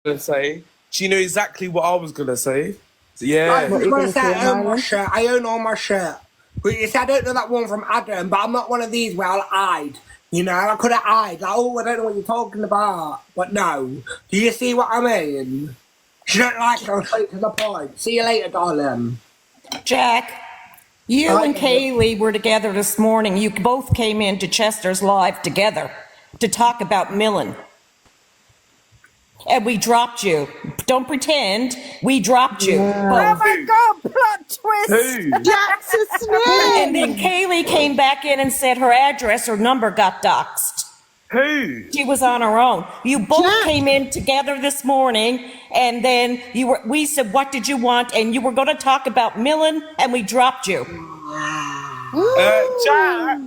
gonna say. She knew exactly what I was gonna say. Yeah. I was gonna say I own my shirt. I own all my shirt. But you see, I don't know that one from Adam, but I'm not one of these where I'll hide. You know, I could have hide. Like, oh, I don't know what you're talking about. But no. Do you see what I mean? She don't like to go straight to the point. See you later, darling. Jack, you and Kaylee were together this morning. You both came into Chester's Live together to talk about Millen. And we dropped you. Don't pretend. We dropped you. Oh my God, plot twist. Who? Jack's a snake. And then Kaylee came back in and said her address or number got doxxed. Who? She was on her own. You both came in together this morning, and then we said, what did you want? And you were going to talk about Millen, and we dropped you. Jack.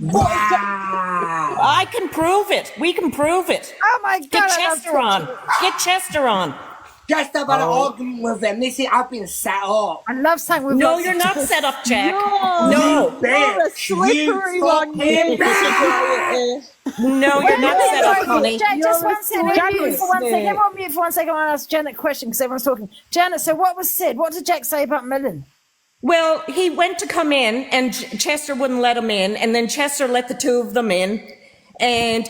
Wow. I can prove it. We can prove it. Oh my God. Get Chester on. Get Chester on. Just about an argument with them. This is, I've been set up. I love saying we've No, got you're not set up, Jack. No. No. You're a slippery one. No, you're not set up, honey. Jack, just one second. Jack Mute is for one second. sick. Everyone mute for 1 second. I want to ask Janet a question because everyone's talking. Janet, so what was said? What did Jack say about Millen? Well, he went to come in, and Chester wouldn't let him in, and then Chester let the two of them in, and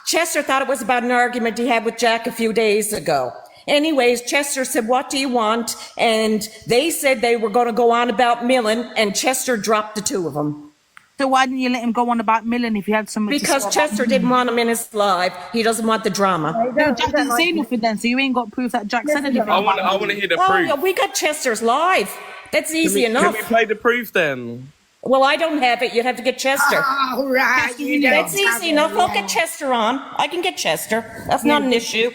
Chester thought it was about an argument he had with Jack a few days ago. Anyways, Chester said, what do you want? And they said they were going to go on about Millen, and Chester dropped the two of them. So why didn't you let him go on about Millen if you had something Because to say? Chester didn't want him in his live. He doesn't want the drama. Jack didn't say nothing then, so you ain't got proof that Jack said anything. I want to hear the Oh, proof. yeah, we got Chester's live. That's easy Can enough. we play the proof then? Well, I don't have it. You'd have to get Chester. All right. You don't That's have easy it, enough. I'll yeah. get Chester on. I can get Chester. That's not an issue.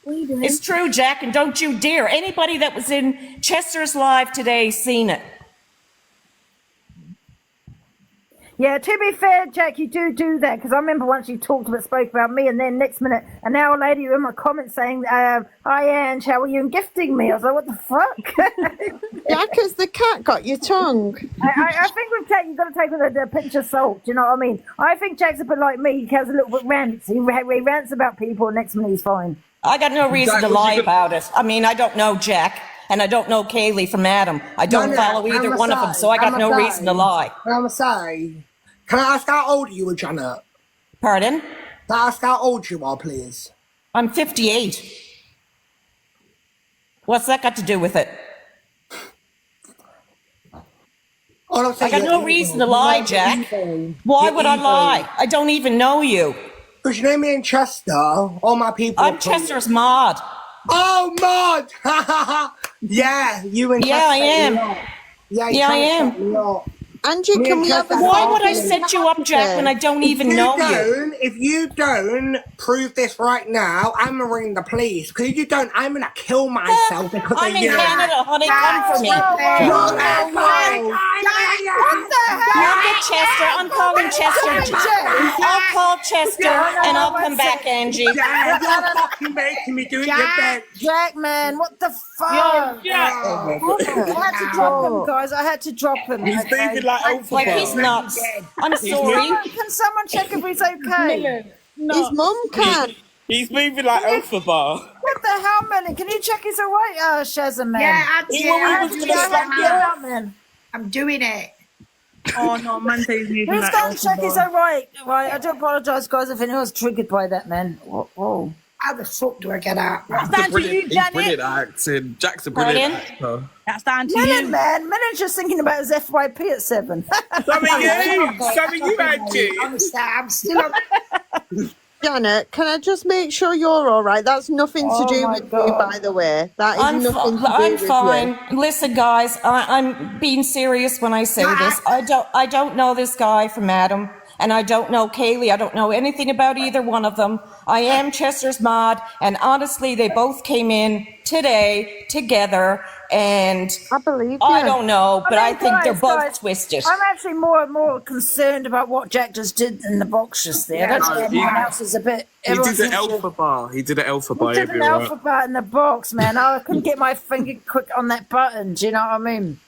It's true, Jack, and don't you dare. Anybody that was in Chester's Live today seen it. Yeah, to be fair, Jack, you do that because I remember once you spoke about me, and then next minute, an hour later, you were in my comments saying, "Hi, Ange, how are you?" and gifting me. I was like, "What the fuck?" Jack, has the cat got your tongue? I think with Jack, you've got to take with a pinch of salt. Do you know what I mean? I think Jack's a bit like me. He has a little bit rants. He rants about people, and next minute he's fine. I got no reason Jack, to was lie you about it. I mean, I don't know Jack, and I don't know Kaylee from Adam. I don't follow either one of them, so I got no reason to lie. I'm say, can I ask how old you are, Janet? Pardon? Can I ask how old you are, please? I'm 58. What's that got to do with it? All I'm I saying got no reason to lie, Jack. Why would I lie? I don't even know you. Because you know me and Chester, all my people. I'm Chester's mod. Oh, Mod! Yeah, you and Yeah, Chester. I am. Yeah, Yeah, I am. Angie, Me can and we have a Chester- Why would I set you up, Jack, when I don't even know you? If you don't prove this right now, I'm gonna ring the police. Because if you don't, I'm gonna kill myself because I'm of in you. Canada, honey. Come for me. No, that's fine. You'll get Chester. I'm calling Chester. I'll call Chester, and I'll come back, Angie. Yeah, you're fucking making me do it your best. Jack, man, what the fuck? Yeah. I had to drop him, guys. I had to drop him. He's okay? moving like Alpha Like he's Bar. nuts. I'm sorry. Can someone check if he's okay? His mum can. He's moving like Alpha Bar. What the hell, man? Can you check he's alright, Shazza, man? Yeah, man. I'm doing it. Oh no, man says he's moving Who's like going to check Alpha he's Bar. alright? Right, I do apologise, guys, if anyone's triggered by that, man. Whoa. How the fuck do I get out? That's down to you, He's Janet. brilliant at acting. Jack's a brilliant Pardon? actor. That's down to Millen, you. man. Millen's just thinking about his FYP at 7. Some of you, Angie. Honestly, I'm still on. Janet, can I just make sure you're all right? That's nothing to do my with you, God. by the way. That is I'm nothing to do I'm with fine. you. Listen, guys, I'm being serious when I say this. I don't know this guy from Adam, and I don't know Kaylee. I don't know anything about either one of them. I am Chester's mod, and honestly, they both came in today together, and I believe you. I don't know, but I, mean, think they're guys, both twisted. I'm actually more concerned about what Jack just did in the box just there. That's no, everyone he- else is a bit. He did everyone's the Alpha Bar. He did the Alpha Bar. He did an alphabet in the box, man. I couldn't get my finger quick on that button. Do you know what I mean?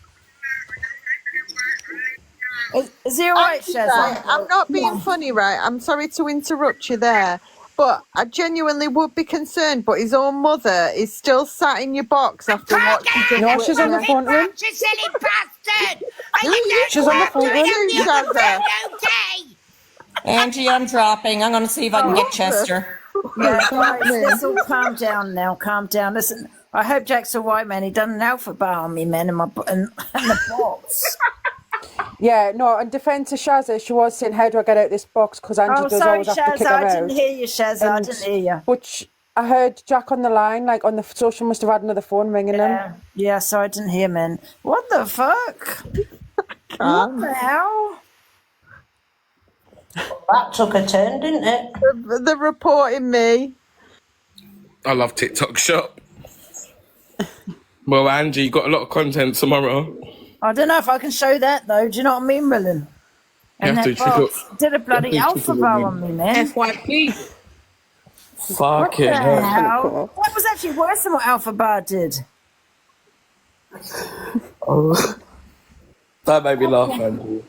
Is he all right, Angie, right, Shazza? I'm not being funny, right? I'm sorry to interrupt you there. but I genuinely would be concerned. But his own mother is still sat in your box after what she did. No, she's on the front room. You silly bastard! Are you She's on the front room. okay? Angie, I'm dropping. I'm going to see if I can get Chester. Yeah, guys, let's all calm down now. Calm down. Listen, I hope Jack's all right, man. He done an alpha bar on me, man, in the box. Yeah, no, in defence of Shazza, she was saying, how do I get out of this box? Because Angie does sorry, always have to kick Shazza. her I out. didn't hear you, Shazza. I didn't hear you. But I heard Jack on the line, like on the social, must have had another phone ringing him. Yeah, so I didn't hear, man. What the fuck? What the hell? That took a turn, didn't it? They're reporting me. I love TikTok shop. Well, Angie, you got a lot of content tomorrow. I don't know if I can show that, though. Do you know what I mean, Millen? And have that to box did a bloody you have to alpha triple bar me. on me, man. FYP. Fuck What it. the hell? That was actually worse than what Alpha Bar did. That made me laugh, Angie.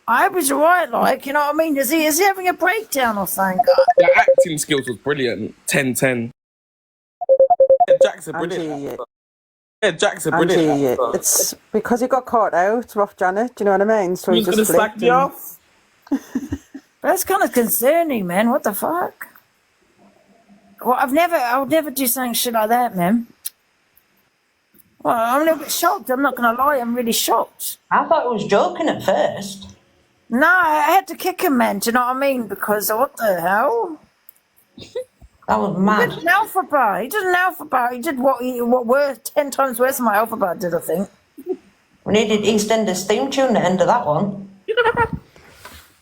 I was right, like, you know what I mean? Is he having a breakdown or something? The acting skills was brilliant. 10-10. Yeah, Jack's a brilliant Angie, actor. Yeah, Jack's a brilliant Angie, actor. it's because he got caught out, rough Janet, do you know what I mean? So Who's he going to just slack flipped me and- off? That's kind of concerning, man. What the fuck? Well, I would never do something shit like that, man. Well, I'm a little bit shocked. I'm not going to lie. I'm really shocked. I thought he was joking at first. No, I had to kick him, man. Do you know what I mean? Because what the hell? That was He mad. did an alpha bar. He did an alpha bar. He did what were 10 times worse than my alpha bar did, I think. We needed EastEnders theme tune at the end of that one.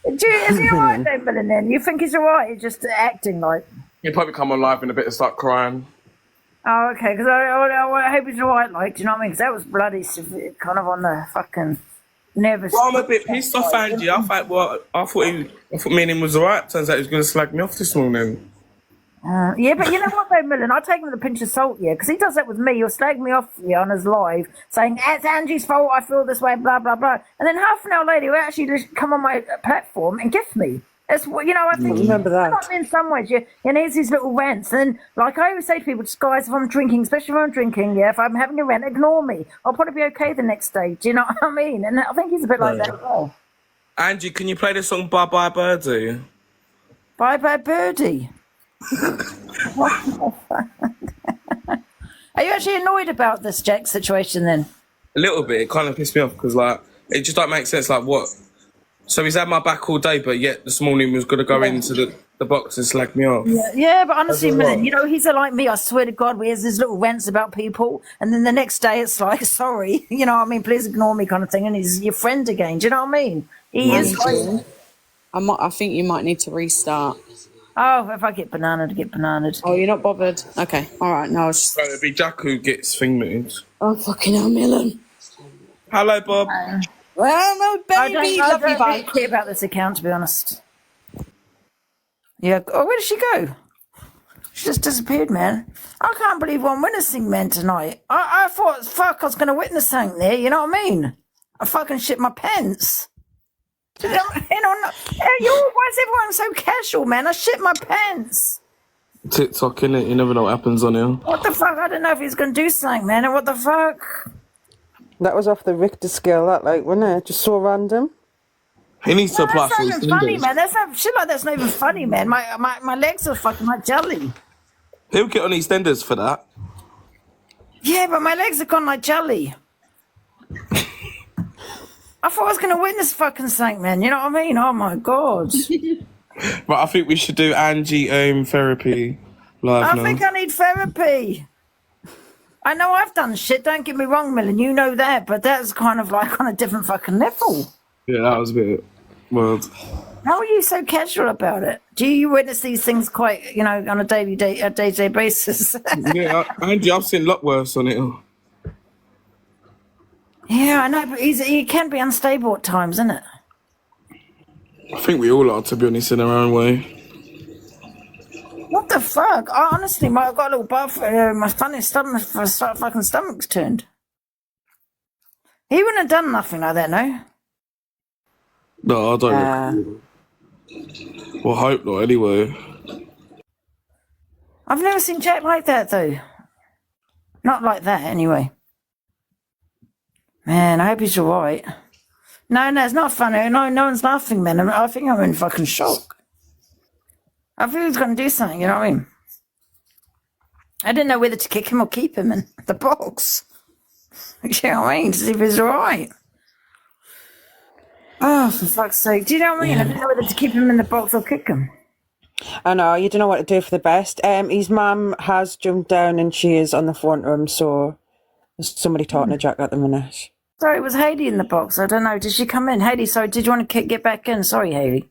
Is he alright though, Billy, then? You think he's alright? He's just acting like... He'll probably come on live in a bit and start crying. Oh, okay, because I hope he's alright, like, do you know what I mean? Because that was bloody severe, kind of on the fucking nervous... Well, I'm a bit pissed off, Angie. I thought me and him was alright. Turns out he was going to slag me off this morning. Yeah, but you know what though, Millen? I take him with a pinch of salt, yeah, because he does that with me. He'll slag me off on his live, saying, it's Angie's fault, I feel this way, blah, blah, blah. And then half an hour later, he'll actually just come on my platform and gift me. That's what, you know, I think... remember that. Not in some ways, yeah, and here's these little rants. And like I always say to people, just guys, if I'm drinking, especially if I'm drinking, yeah, if I'm having a rant, ignore me. I'll probably be okay the next day, do you know what I mean? And I think he's a bit like that as well. Angie, can you play the song Bye Bye Birdie? Bye bye birdie. What the fuck? Are you actually annoyed about this Jack situation then? A little bit. It kind of pissed me off because, like, it just don't make sense. Like, what? So he's had my back all day, but yet this morning he was going to go into the box and slag me off. Yeah, but honestly, man, you know, he's like me. I swear to God, he has these little rants about people, and then the next day it's like, sorry, you know what I mean? Please ignore me, kind of thing. And he's your friend again. Do you know what I mean? He is. I think you might need to restart. Oh, if I get bananaed, get bananaed. Oh, you're not bothered? Okay, all right. No, I was just... So it'd be Jack who gets thing moves. Oh, fucking hell, Millen. Hello, Bob. Well, no, baby, I love you, don't bye. really care about this account, to be honest. Yeah. Oh, where did she go? She just disappeared, man. I can't believe I'm witnessing, man, tonight. I thought, fuck, I was going to witness something there, you know what I mean? I fucking shit my pants. You know, why is everyone so casual, man? I shit my pants. TikTok, innit? You never know what happens on here. What the fuck? I don't know if he's going to do something, man. And what the fuck? That was off the Richter scale, that, like, wasn't it? Just so random. He needs to apply That's for not his even funny, fingers. man. That's not shit like that's not even funny, man. My legs are fucking like jelly. He'll get on EastEnders for that. Yeah, but my legs have gone like jelly. I thought I was going to witness fucking something, man. You know what I mean? Oh, my God. But I think we should do Angie therapy live I now. think I need therapy. I know I've done shit. Don't get me wrong, Millen. You know that. But that's kind of like on a different fucking level. Yeah, that was a bit wild. How are you so casual about it? Do you witness these things quite, you know, on a day-to-day basis? Yeah, Angie, I've seen a lot worse on it. Yeah, I know, but he can be unstable at times, isn't it? I think we all are, to be honest, in our own way. What the fuck? I honestly, I've got a little buff. My funny stomach, fucking stomach's turned. He wouldn't have done nothing like that, no? No, I don't. Well, I hope not, anyway. I've never seen Jack like that, though. Not like that, anyway. Man, I hope he's all right. No, it's not funny. No one's laughing, man. I think I'm in fucking shock. I think he's going to do something, you know what I mean? I didn't know whether to kick him or keep him in the box. You know what I mean? To see if he's all right. Oh, for fuck's sake. Do you know what I mean? I didn't know whether to keep him in the box or kick him. I know, you don't know what to do for the best. His mum has jumped down and she is on the front room, so there's somebody talking to Jack at the minute. Sorry, it was Hayley in the box. I don't know. Did she come in? Hayley, sorry, did you want to get back in? Sorry, Hayley.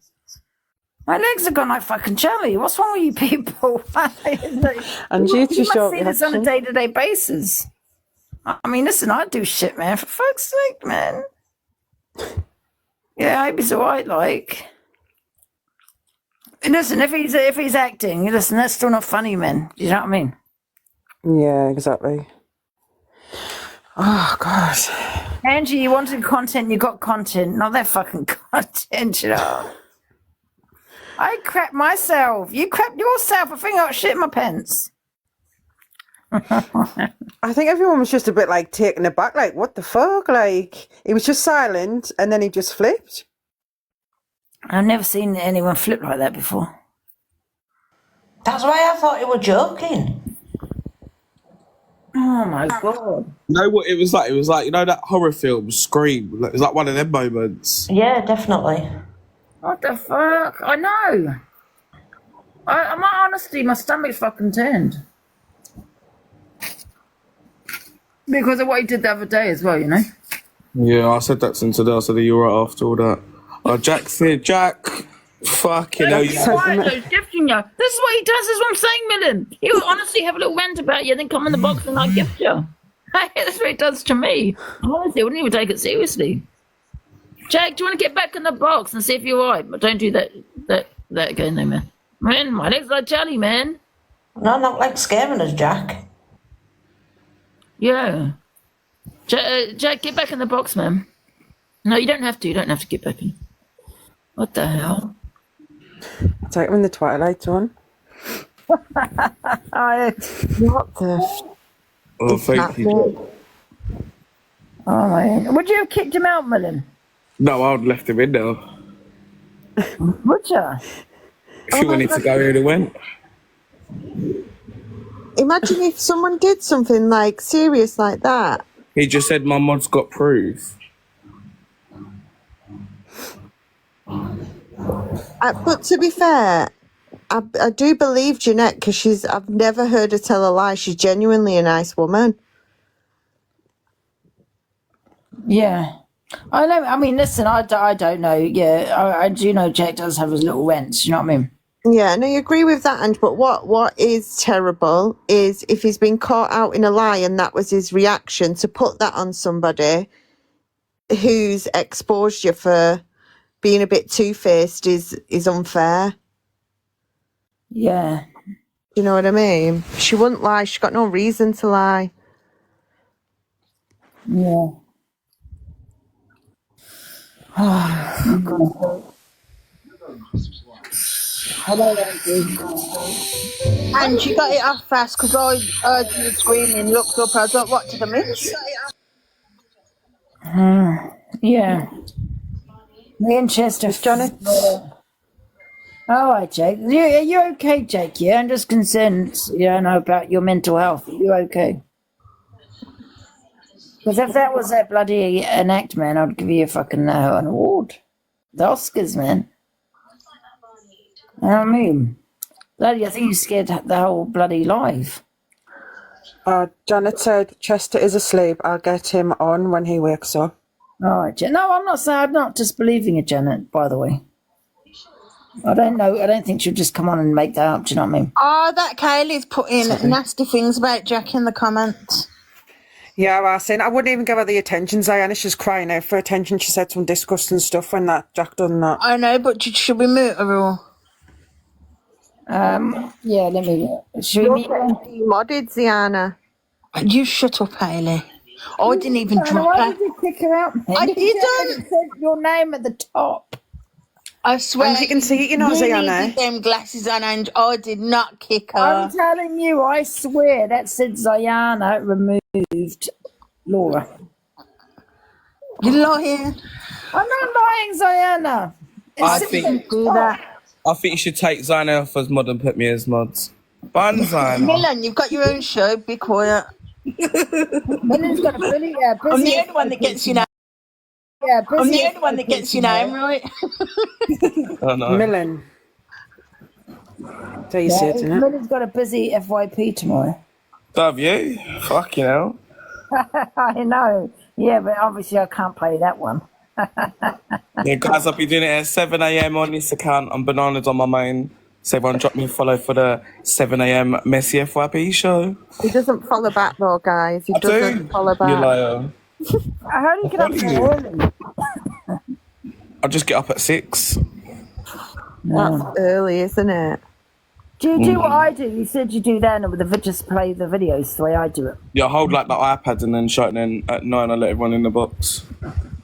My legs have gone like fucking jelly. What's wrong with you people? And you must see this on a day-to-day basis. I mean, listen, I do shit, man. For fuck's sake, man. Yeah, I hope he's all right, like. And listen, if he's acting, listen, that's still not funny, man. You know what I mean? Yeah, exactly. Oh, God. Angie, you wanted content, you got content. Not that fucking content, you know. I crapped myself. You crapped yourself. I think I got shit in my pants. I think everyone was just a bit like taken aback, like, what the fuck? Like, he was just silent and then he just flipped. I've never seen anyone flip like that before. That's why I thought you were joking. Oh my God. You know what it was like? It was like, you know, that horror film, Scream. It was like one of them moments. Yeah, definitely. What the fuck? I know. My honesty, my stomach's fucking turned. Because of what he did the other day as well, you know? Yeah, I said that since today. I said, are you right after all that? Oh, Jack said, Jack, fucking hell. He's gifting you. This is what he does, is what I'm saying, Millen. He will honestly have a little rant about you, then come in the box and I gift you. That's what he does to me. Honestly, I wouldn't even take it seriously. Jack, do you want to get back in the box and see if you're right? But don't do that again, though, man. Man, my legs like jelly, man. No, not like scaring us, Jack. Yeah. Jack, get back in the box, man. No, you don't have to. You don't have to get back in. What the hell? Take him in the Twilight on. What the? Oh, thank you. Oh, man. Would you have kicked him out, Millen? No, I would have left him in there. Would you? If you wanted to go, he'd have went. Imagine if someone did something like serious like that. He just said my mod's got proof. But to be fair, I do believe Jeanette because I've never heard her tell a lie. She's genuinely a nice woman. Yeah. I know. I mean, listen, I don't know. Yeah, I do know Jack does have his little rents. You know what I mean? Yeah, no, you agree with that, Ange. But what is terrible is if he's been caught out in a lie and that was his reaction, to put that on somebody who's exposed you for being a bit two-faced is unfair. Yeah. You know what I mean? She wouldn't lie. She's got no reason to lie. Yeah. Oh, God. And she got it off fast because I heard you screaming, looked up, I thought, what did I miss? Yeah. Me and Chester. Janet. All right, Jake. You're okay, Jake, yeah? I'm just concerned, about your mental health. You're okay. Because if that was that bloody an act, man, I'd give you a fucking an award. The Oscars, man. You know what I mean? Bloody, I think you scared the whole bloody life. Janet said Chester is asleep. I'll get him on when he wakes up. All right, no, I'm not disbelieving you, Janet, by the way. I don't know. I don't think she'll just come on and make that up. Do you know what I mean? Oh, that Kaylee's putting nasty things about Jack in the comments. Yeah, I was saying I wouldn't even give her the attention. Ziana's just crying out for attention. She said some disgusting stuff when that Jack done that. I know, but should we mute her all? Yeah, let me. Should we meet? Demodded, Ziana. You shut up, Hayley. I didn't even drop Why her. did you kick her out? I didn't. It said your name at the top. I swear. And you can see it, you know, you Zayana. needed them glasses on, and I did not kick I'm her. telling you, I swear that said Zayana removed Laura. You're lying. I'm not lying, Zayana. I It's think Do that. I think you should take Zayna off as mod and put me as mods. Bun Zayna. Milan, you've got your own show. Be quiet. Millen's got a busy, I'm busy the only one that gets your name. yeah, busy I'm the only one that gets your name right. Oh no. Millen. So you see it, isn't it? Millen's got a busy FYP tomorrow. Love you. Fucking hell. I know. Yeah, but obviously I can't play that one. Yeah, guys, I'll be doing it at 7 a.m. on this account. I'm Bananas on my main. So everyone drop me a follow for the 7 a.m. Messy FYP show. He doesn't follow back though, guys. He I doesn't do. follow You back. liar. How do you get up so early? I just get up at 6. That's early, isn't it? Do you do what I do? You said you do that and with the just play the videos the way I do it. Yeah, I hold like the iPad and then shut it, and then at 9 I let everyone in the box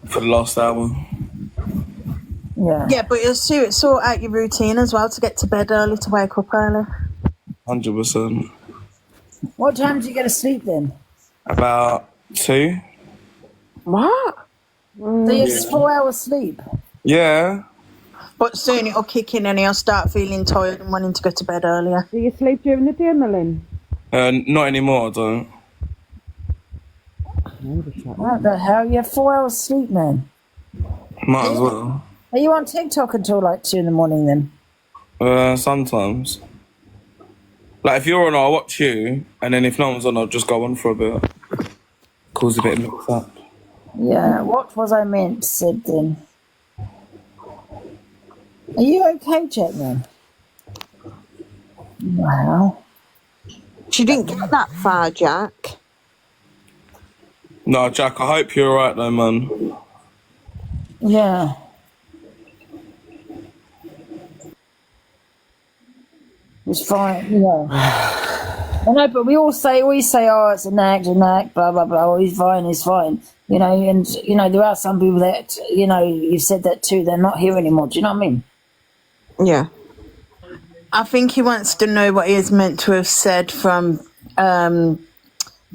for the last hour. Yeah. Yeah, but it'll sort out your routine as well to get to bed early, to wake up early. 100%. What time do you go to sleep then? About 2. What? So you have 4 hours sleep. Yeah. But soon it'll kick in and he'll start feeling tired and wanting to go to bed earlier. Do you sleep during the day, Millen? Not anymore, I don't. What the hell? You have 4 hours sleep, man. Might as well. Are you on TikTok until like 2 in the morning then? Sometimes. Like, if you're on, I'll watch you, and then if no one's on, I'll just go on for a bit. Cause a bit of mix up. Yeah. What was I meant said then? Are you okay, Jack, man? Wow. She didn't get that far, Jack. No, Jack, I hope you're alright though, man. Yeah. It's fine, you know. I know, but we always say, oh, it's an act, blah, blah, blah. Oh, he's fine. You know, and, you know, there are some people that, you know, you've said that too, they're not here anymore. Do you know what I mean? Yeah. I think he wants to know what he is meant to have said from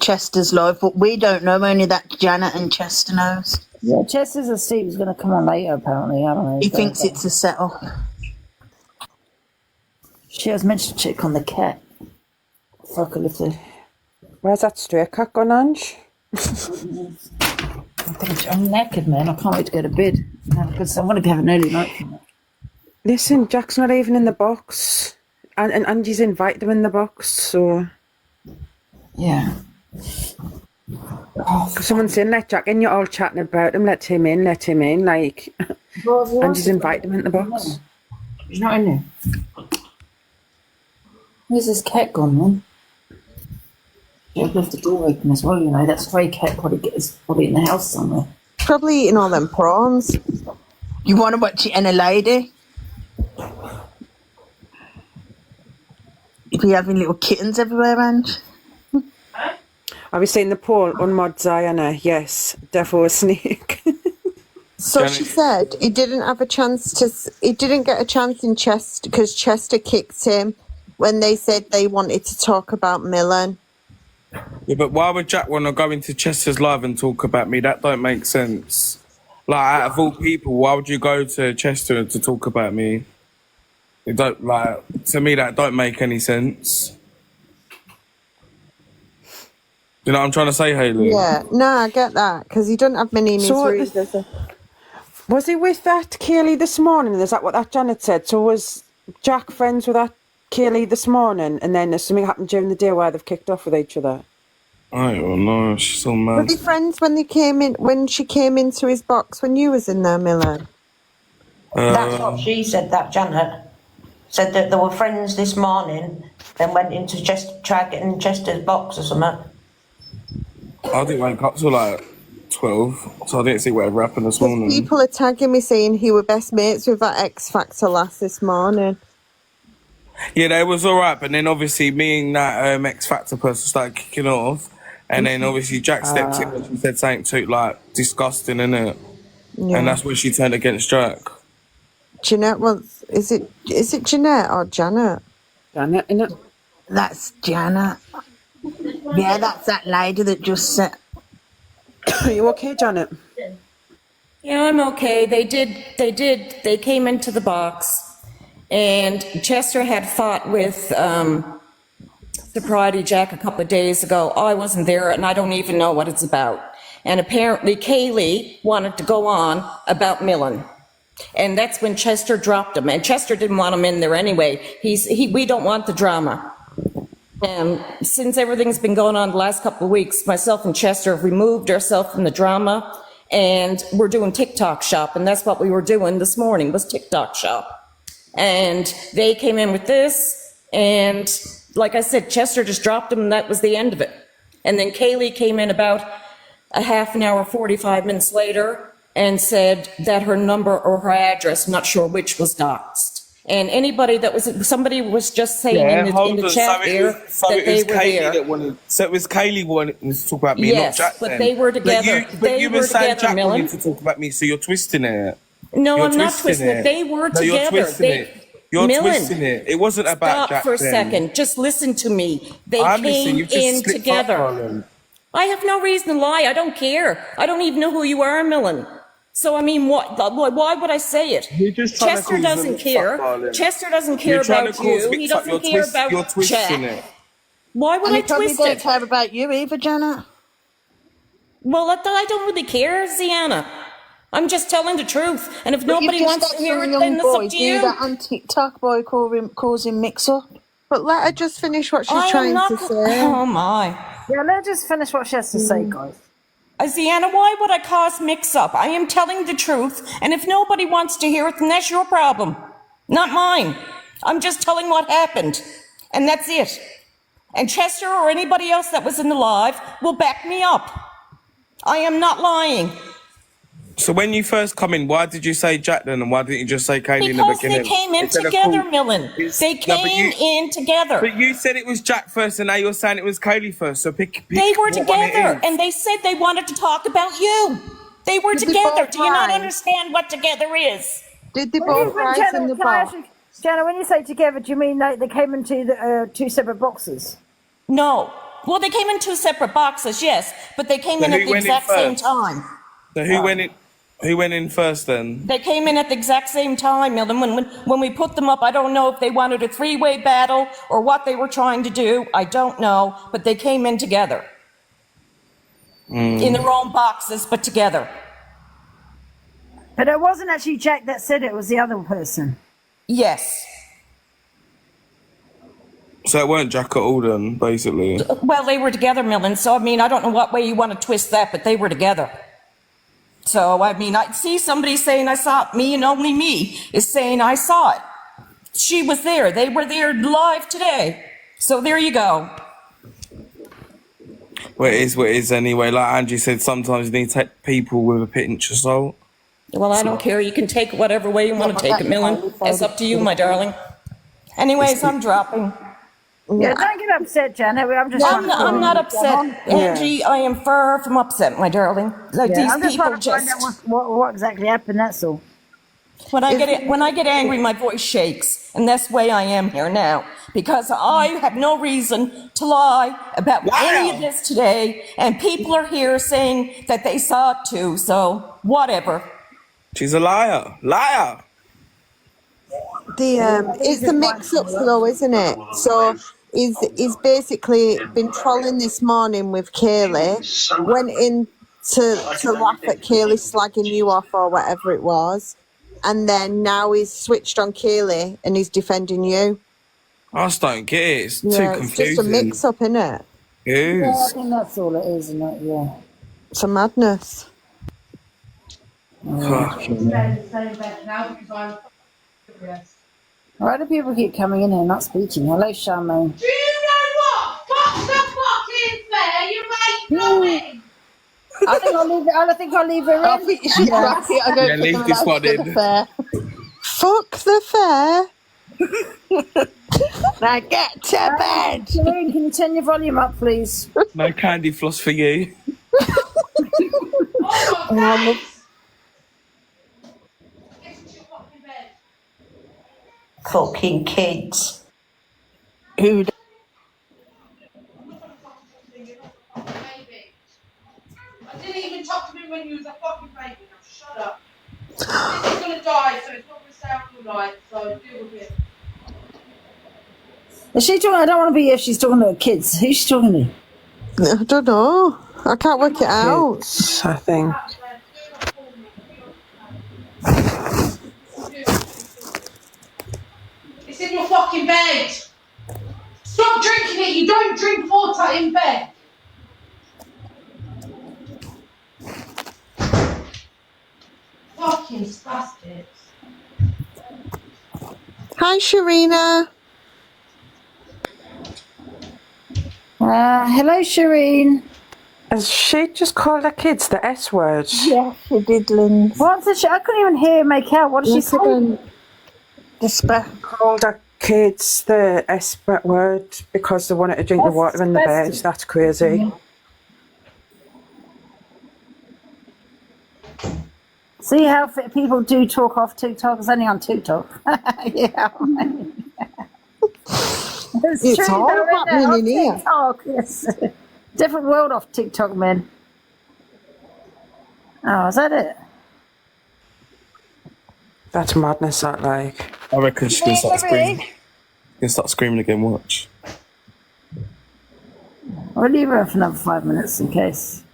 Chester's live, but we don't know, only that Janet and Chester knows. Yeah, Chester's asleep. He's going to come on later, apparently. I don't know. He thinks it's a setup. She has mentioned to check on the cat. Fuck a little. Where's that stray cat gone, Ange? I'm knackered, man. I can't wait to go to bed. Because I'm going to have an early night tonight. Listen, Jack's not even in the box. And Angie's invited him in the box, so... Yeah. Someone's saying, let Jack in, you're all chatting about him, let him in, like... Angie's invited him in the box. He's not in there. Where's this cat gone, man? Yeah, I've left the door open as well, you know. That stray cat probably in the house somewhere. Probably eating all them prawns. You want to watch it and a lady? If you're having little kittens everywhere, Ange. Have you seen the poll, unmod Ziana? Yes, defo a snake. So she said he didn't have a chance to... He didn't get a chance in Chester because Chester kicked him when they said they wanted to talk about Millen. Yeah, but why would Jack want to go into Chester's live and talk about me? That don't make sense. Like, out of all people, why would you go to Chester to talk about me? It don't, like, to me, that don't make any sense. You know what I'm trying to say, Hayley? Yeah, no, I get that because he doesn't have many in his room, does he? Was he with that Kaylee this morning? Is that what that Janet said? So was Jack friends with that Kaylee this morning, and then something happened during the day where they've kicked off with each other? I don't know. She's so mad. Were they friends when they came in? When she came into his box when you was in there, Millen? That's what she said, that Janet. Said that they were friends this morning, then went into try getting Chester's box or something. I didn't wake up till like 12, so I didn't see whatever happened this morning. People are tagging me saying he were best mates with that X Factor lass this morning. Yeah, they was alright, but then obviously me and that X Factor person started kicking off, and then obviously Jack stepped in and she said something too, like, disgusting, innit? Yeah. And that's when she turned against Jack. Jeanette wants. Is it Jeanette or Janet? Janet, innit? That's Janet. Yeah, that's that lady that just said. Are you okay, Janet? Yeah, I'm okay. They came into the box, and Chester had fought with Sobriety Jack a couple of days ago. I wasn't there, and I don't even know what it's about. And apparently Kaylee wanted to go on about Millen. And that's when Chester dropped him. And Chester didn't want him in there anyway. We don't want the drama. And since everything's been going on the last couple of weeks, myself and Chester have removed ourselves from the drama, and we're doing TikTok shop. And that's what we were doing this morning, was TikTok shop. And they came in with this, and like I said, Chester just dropped him, and that was the end of it. And then Kaylee came in about a half an hour, 45 minutes later, and said that her number or her address, I'm not sure which, was doxed. And somebody was just saying in the chat there that they were there. So it was Kaylee wanting to talk about me, not Jack. But then. they were together. But you were saying Jack wanted to talk about me, so you're twisting it. No, I'm not twisting it. They were together. You're twisting it. You're twisting it. It wasn't about Jack. Stop for a then. second. Just listen to me. They I'm came listening. You've just in slipped together. up, darling. I have no reason to lie. I don't care. I don't even know who you are, Millen. So, I mean, why would I say it? Chester doesn't care. Chester doesn't care about you. He doesn't care about Jack. Why would I twist don't it? care about you either, Janet. Well, I don't really care, Ziana. I'm just telling the truth. And if nobody wants to hear it, then it's up to you. That on TikTok boy causing mix-up. But let her just finish what she's trying to say. Oh, my. Yeah, let's just finish what she has to say, guys. Ziana, why would I cause mix-up? I am telling the truth, and if nobody wants to hear it, then that's your problem, not mine. I'm just telling what happened, and that's it. And Chester or anybody else that was in the live will back me up. I am not lying. So when you first come in, why did you say Jack then, and why didn't you just say Kaylee in the beginning? Because they came in together, Millen. They came in together. But you said it was Jack first, and now you're saying it was Kaylee first. So pick They were what one it together, is. and they said they wanted to talk about you. They were together. Do you not understand what together is? Did they both rise in the box? Jana, when you say together, do you mean they came into two separate boxes? No. Well, they came in two separate boxes, yes, but they came in at the exact same time. So who went in first then? They came in at the exact same time, Milton. When we put them up, I don't know if they wanted a three-way battle or what they were trying to do. I don't know, but they came in together. In their own boxes, but together. But it wasn't actually Jack that said it, it was the other person. Yes. So it weren't Jack at all then, basically? Well, they were together, Milton, so I mean, I don't know what way you want to twist that, but they were together. So, I mean, I see somebody saying I saw it, me and only me is saying I saw it. She was there. They were there live today. So there you go. Well, it is what it is anyway. Like Angie said, sometimes you need to take people with a pinch of salt. Well, I don't care. You can take it whatever way you want to take it, Millen. It's up to you, my darling. Anyways, I'm dropping. Yeah, don't get upset, Janet. I'm not upset, Angie. I am far from upset, my darling. Like these I'm just people trying to find out what exactly happened. That's all. When I get angry, my voice shakes, and that's the way I am here now. Because I have no reason to lie about any of this today, and people are here saying that they saw it too. So whatever. She's a liar, liar. It's a mix-up though, isn't it? So he's basically been trolling this morning with Kaylee, went in to laugh at Kaylee slagging you off or whatever it was, and then now he's switched on Kaylee and he's defending you. I just don't get it. It's too confusing. It's just a mix-up, isn't it? It is. Yeah, I think that's all it is, isn't it? Yeah. It's a madness. Why do people keep coming in here and not speaking? Hello, Charmaine. Do you know what? What's the fucking fair? You make nothing. I think I'll leave her in. I think you should wrap it. I don't leave this one in. Fuck the fair. Now get to bed. Shireen, can you turn your volume up, please? No candy floss for you. fucking kids. Who? I didn't even talk to me when you was a fucking baby. Now shut up. This is gonna die, so it's not gonna stay up all night. So deal with it. Is she talking? I don't want to be if she's talking to her kids. Who's she talking to? I don't know. I can't work it out. Kids, I think. It's in your fucking bed. Stop drinking it. You don't drink water in bed. Fucking bastards. Hi, Sharina. Hello, Shireen. Has she just called her kids the S word? Yeah, she did, Lynn. What's the I couldn't even hear make out. What did she say? Despair. Called her kids the S word because they wanted to drink the water in the bed. That's crazy. See how people do talk off TikTok? It's only on TikTok. Yeah. It's true, all though, isn't it? happening On in here. TikTok, yes. Different world off TikTok, man. Oh, is that it? That's madness, that like. I reckon she can start screaming. She can start screaming again, watch. We'll leave her for another 5 minutes in case.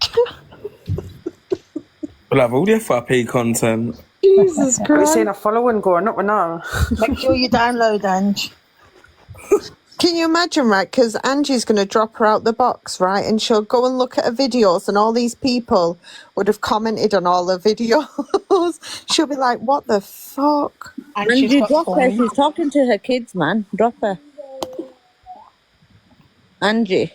We'll have all the FYP content. Jesus We've Christ. seen her following going up and now. Make sure you download, Ange. Can you imagine, right? Because Angie's going to drop her out the box, right? And she'll go and look at her videos, and all these people would have commented on all her videos. She'll be like, what the fuck? And And she's you got drop her. phone. She's talking to her kids, man. Drop her. Angie.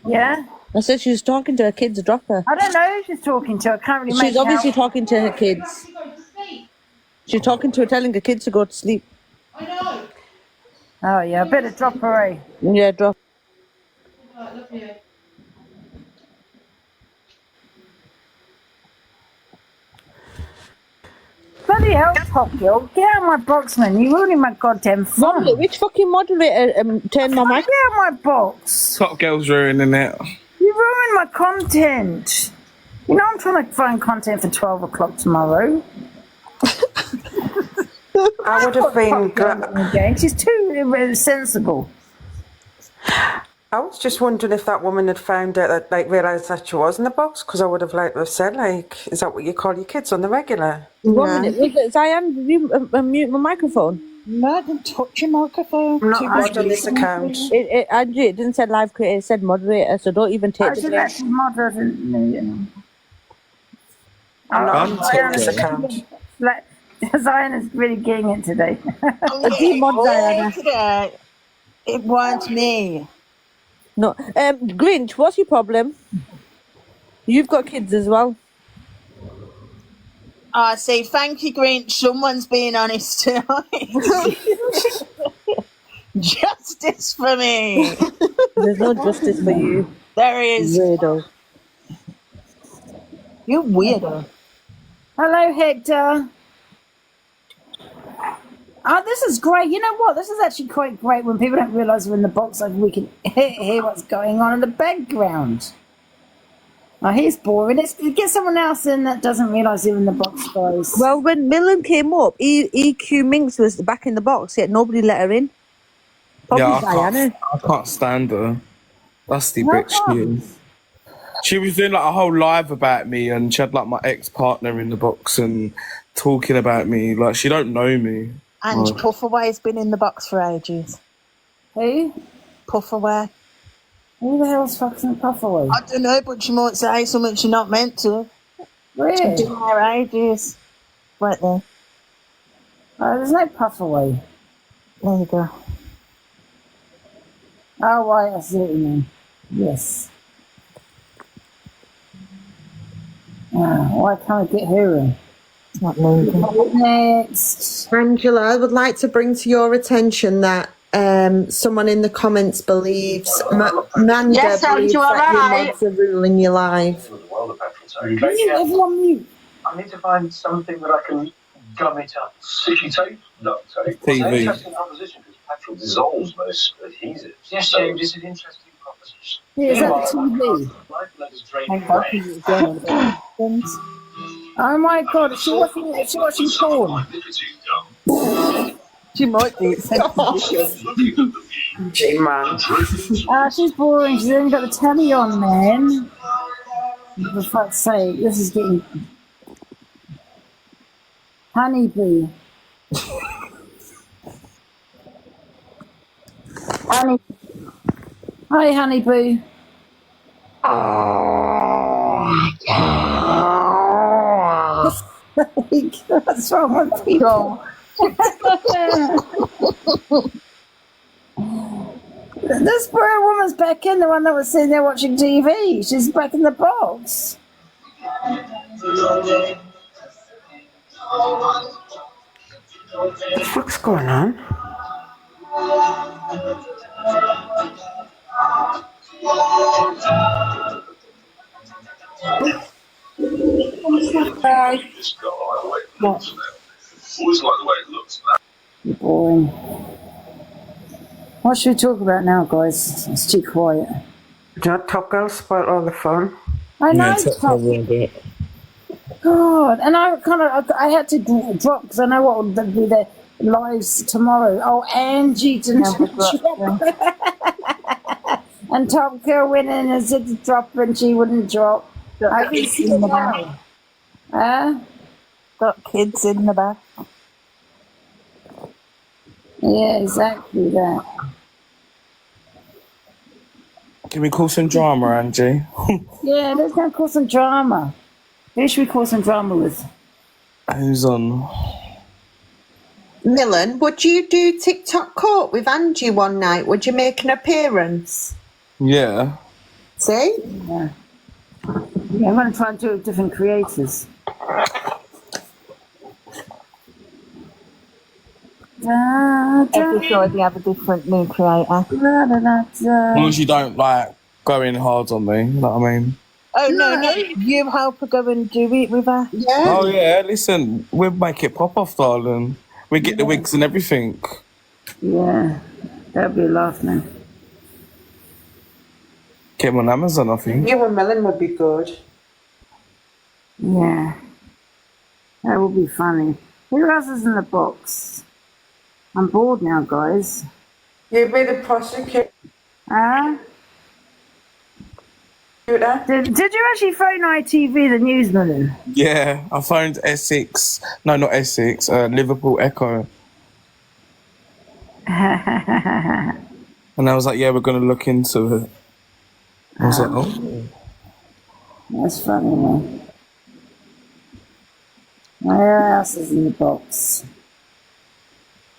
Yeah? I said she was talking to her kids. Drop her. I don't know who she's talking to. I can't really make She's obviously out. talking to her kids. She's talking to her, telling her kids to go to sleep. I know. Oh, yeah. I better drop her, eh? Yeah, drop. I love you. Bloody hell, Top Girl. Get out of my box, man. You're ruining my goddamn fun. Moderator, which fucking moderator turned my mic? Get out of my box. Top girl's ruining it. You ruined my content. You know I'm trying to find content for 12 o'clock tomorrow. I would have been. Again. She's too sensible. I was just wondering if that woman had found out that, like, realised that she was in the box, because I would have liked to have said, like, is that what you call your kids on the regular? 1 minute. Was it Zion, did you mute my microphone? No, don't touch your microphone. I'm not added on this account. Angie, it didn't say live creator, it said moderator, so don't even take I the should blame. actually moderate. I'm not I'm added on this taking- account. Like, Zion is really getting it today. Demod Zion. Today, it weren't me. No, Grinch, what's your problem? You've got kids as well. I say, thank you, Grinch. Someone's being honest tonight. Justice for me. There's no justice for you. There is. Weirdo. You weirdo. Hello, Hector. Oh, this is great. You know what? This is actually quite great when people don't realise we're in the box, like we can hear what's going on in the background. Oh, he's boring. Let's get someone else in that doesn't realise they're in the box, guys. Well, when Millen came up, EQ Minx was back in the box, yet nobody let her in. Probably Yeah, Diana. I can't stand her. That's the How bitch she come? is. She was doing like a whole live about me, and she had like my ex-partner in the box and talking about me. Like, she don't know me. And Puffaway's been in the box for ages. Who? Puffaway. Who the hell's fucking Puffaway? I don't know, but she might say something she's not meant to. She's Really? been there ages. Right there. Oh, there's no Puffaway. There you go. Oh, right, I see what you mean. Yes. Why can't I get her in? It's not moving. Next. Angela, I would like to bring to your attention that someone in the comments believes Manda Yes, believes you are that your right. mods are ruling your life. Can you everyone mute? I need to find something that I can Sticky tape? Duct tape. TV. It's an interesting proposition because petrol dissolves most adhesives. Yes, James, it's an interesting proposition. Yeah, is that the TV? Let us drain Thank God, because it's going on about things. Oh my God, is she watching porn? She might be. It's sensitive. Gee, man. Ah, she's boring. She's only got the telly on, man. For fuck's sake, this is getting... Honeybee. Honey. Hi, Honeybee. What's wrong with people? This poor woman's back in, the one that was sitting there watching TV. She's back in the box. What the fuck's going on? What? Always like the way it looks. Boring. What should we talk about now, guys? It's too quiet. Do you know Top Girl spoiled all the fun? I know. Yeah, take over a bit. God, and I had to drop because I know what will be the lives tomorrow. Oh, Angie didn't drop. And Top Girl went in and said to drop and she wouldn't drop. I can see it now. Got kids in the back. Yeah, exactly that. Can we call some drama, Angie? Yeah, let's go cause some drama. Who should we cause some drama with? Who's on? Millen, would you do TikTok court with Angie one night? Would you make an appearance? Yeah. See? Yeah. Yeah, I'm going to try and do it with different creators. Every show they have a different new creator. As long as you don't, like, go in hard on me, you know what I mean? Oh, no, you help her go and do it with her. Yeah. Oh, yeah, listen, we'll make it pop off, darling. We get the wigs and everything. Yeah, that'd be a laugh, man. Get them on Amazon, I think. You and Millen would be good. Yeah. That would be funny. Who else is in the box? I'm bored now, guys. You'd be the prosecutor. Did you actually phone ITV, the newsman? Yeah, I phoned Essex. No, not Essex. Liverpool Echo. And I was like, yeah, we're going to look into it. I was like, oh. That's funny, man. Where else is in the box?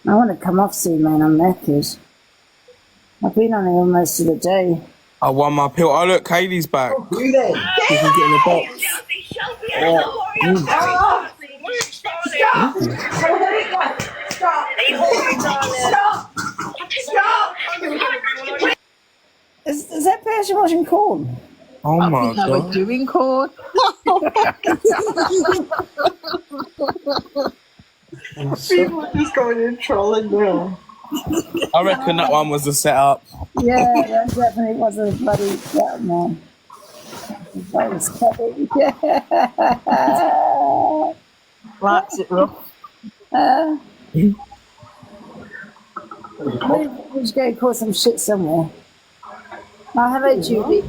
I want to come off soon, man. I'm knackered. I've been on here almost to the day. I won my pill. Oh, look, Kaylee's back. Do they? You can get in the box. Is that person watching corn? Oh my I was God. doing corn. People are just going in trolling now. I reckon that one was a setup. Yeah, that definitely was a bloody that man. That was funny. Yeah. Likes it rough. We should go cause some shit somewhere. Oh, hello, Julie.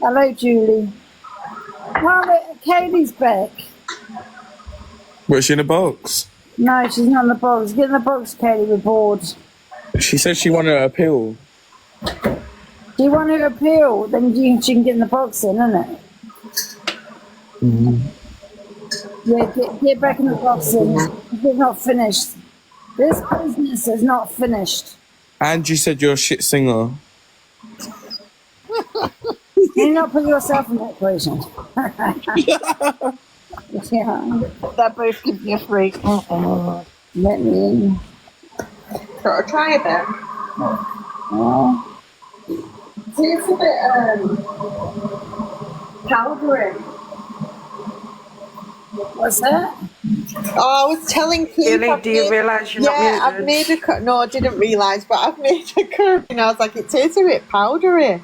Hello, Julie. Oh, Katie's back. Was she in a box? No, she's not in the box. Get in the box, Katie. We're bored. She said she wanted a pill. Do you want her to appeal? Then she can get in the box then, innit? Yeah, get back in the box then. We're not finished. This business is not finished. Angie said you're a shit singer. You not put yourself in that equation. Yeah. That both give me a freak. Let me in. Got to try a bit. Oh. See, it's a bit powdery. What's that? Oh, I was telling Keith. Keely, do you realise you're not Yeah, I've muted? made a cut. No, I didn't realise, but I've made a curry. And I was like, it tastes a bit powdery.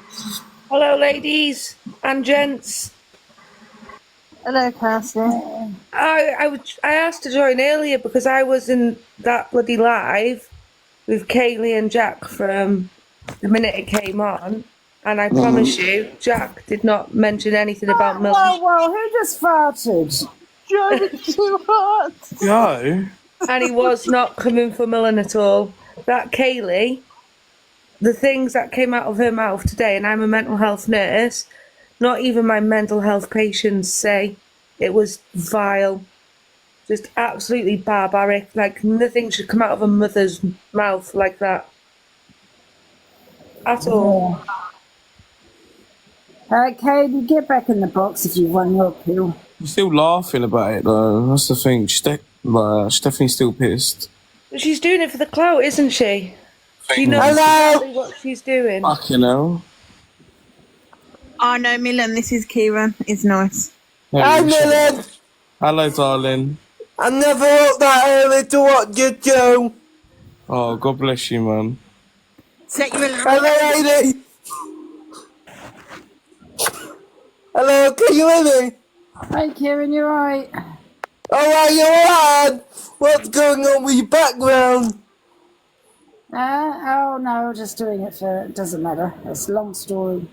Hello, ladies and gents. Hello, Kirsty. I asked to join earlier because I was in that bloody live with Kaylee and Jack from the minute it came on, and I promise you, Jack did not mention anything about milk. Whoa, who just farted? Driving too hard. Yo. And he was not coming for Millen at all. That Kaylee, the things that came out of her mouth today, and I'm a mental health nurse, not even my mental health patients say it was vile. Just absolutely barbaric. Like, nothing should come out of a mother's mouth like that. At all. Katie, get back in the box if you won your kill. She's still laughing about it though. That's the thing. She's definitely still pissed. But she's doing it for the clout, isn't she? She knows Hello? exactly what she's doing. Fucking hell. Oh no, Milan, this is Kieran. It's nice. Hi, Millen. Hello, darling. I never up that early to watch you do. Oh, God bless you, man. Set you a Hello, lady. Hello, can you hear me? Hey, Kieran, you right? Oh, are you alright? What's going on with your background? Oh, no, just doing it for... It doesn't matter. It's a long story.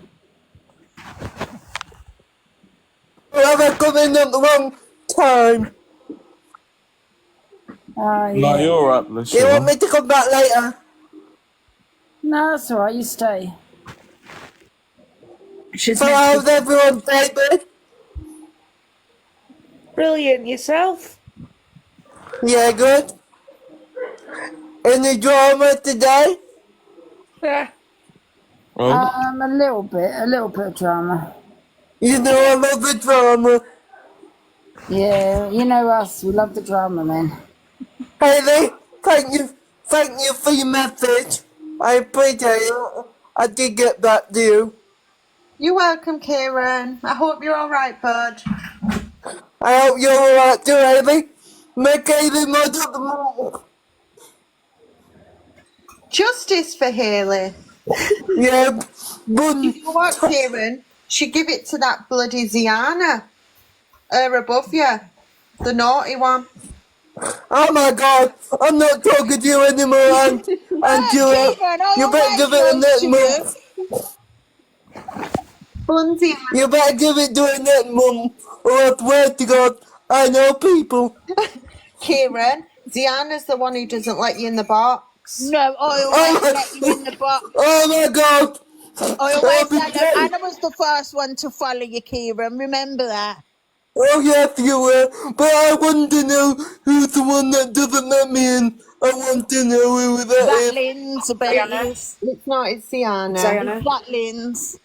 Have I come in at the wrong time? Yeah. No, you're alright, bless You you. want me to come back later? No, that's all right. You stay. So how's everyone, David? Brilliant. Yourself? Yeah, good. Any drama today? Yeah. A little bit of drama. You know I love the drama. Yeah, you know us. We love the drama, man. Haley, thank you for your message. I appreciate it. I did get back to you. You're welcome, Kieran. I hope you're all right, bud. I hope you're alright too, Haley. Make Haley mud at the moment. Justice for Haley. Yeah, but You know what, Kieran? She give it to that bloody Ziana. Her above you. The naughty one. oh my God, I'm not talking to you anymore, Angela. You better give it a next month. Bunzy. You better give it to her next month, or I swear to God, I know people. Kieran, Ziana's the one who doesn't let you in the box. No, I always let you in the box. Oh my God. I always let you. Anna was the first one to follow you, Kieran. Remember that? Oh yes, you were, but I want to know who's the one that doesn't let me in. I want to know who that is. That Lynn's, I bet it is. It's not, it's Ziana. Ziana. It's that Lynn's.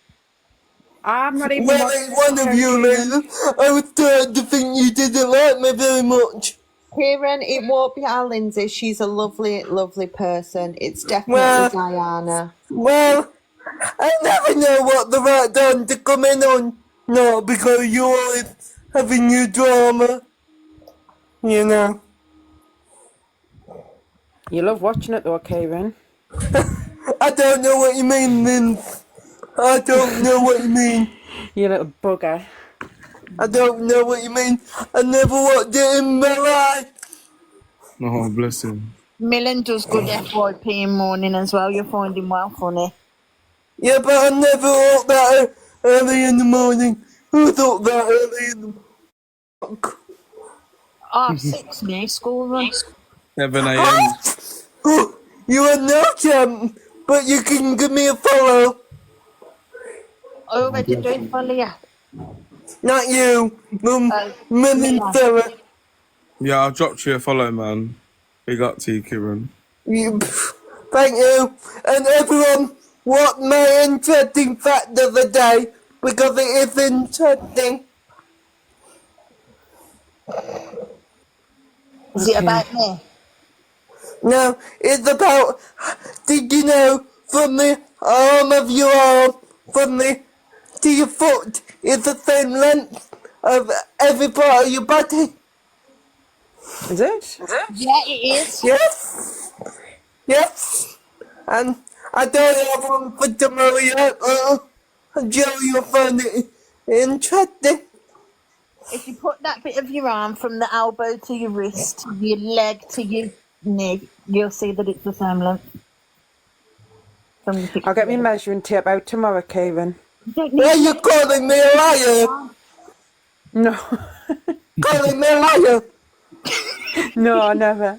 I'm not even Well, it's one of you, ladies. I was starting to think you didn't like me very much. Kieran, it won't be our Lindsay. She's a lovely, lovely person. It's definitely Well- Diana. Well, I never know what the right time to come in on. No, because you're always having your drama. You know. You love watching it though, Kieran. I don't know what you mean, Vince. I don't know what you mean. You little bugger. I don't know what you mean. I never watched it in my life. Oh, bless him. Millen does good FYP in morning as well. You'll find him well funny. Yeah, but I never thought that early in the morning. Who thought that early in the morning? 6 me, school run. 7 a.m. You are no champ, but you can give me a follow. I already do follow you. Not you, Millen Sarah. Yeah, I dropped you a follow, man. Big up to you, Kieran. Thank you. And everyone, what my interesting fact of the day, because it is interesting. Is it about me? No, it's about, did you know, from the arm of your arm, from the to your foot, is the same length of every part of your body? Is it? Yeah, it is. Yes. Yes. And I don't have one for tomorrow yet. Joe, you'll find it interesting. If you put that bit of your arm from the elbow to your wrist, your leg to your knee, you'll see that it's the same length. From the picture. I'll get my measuring tape out tomorrow, Kevin. Are you calling me a liar? No. Calling me a liar? No, never.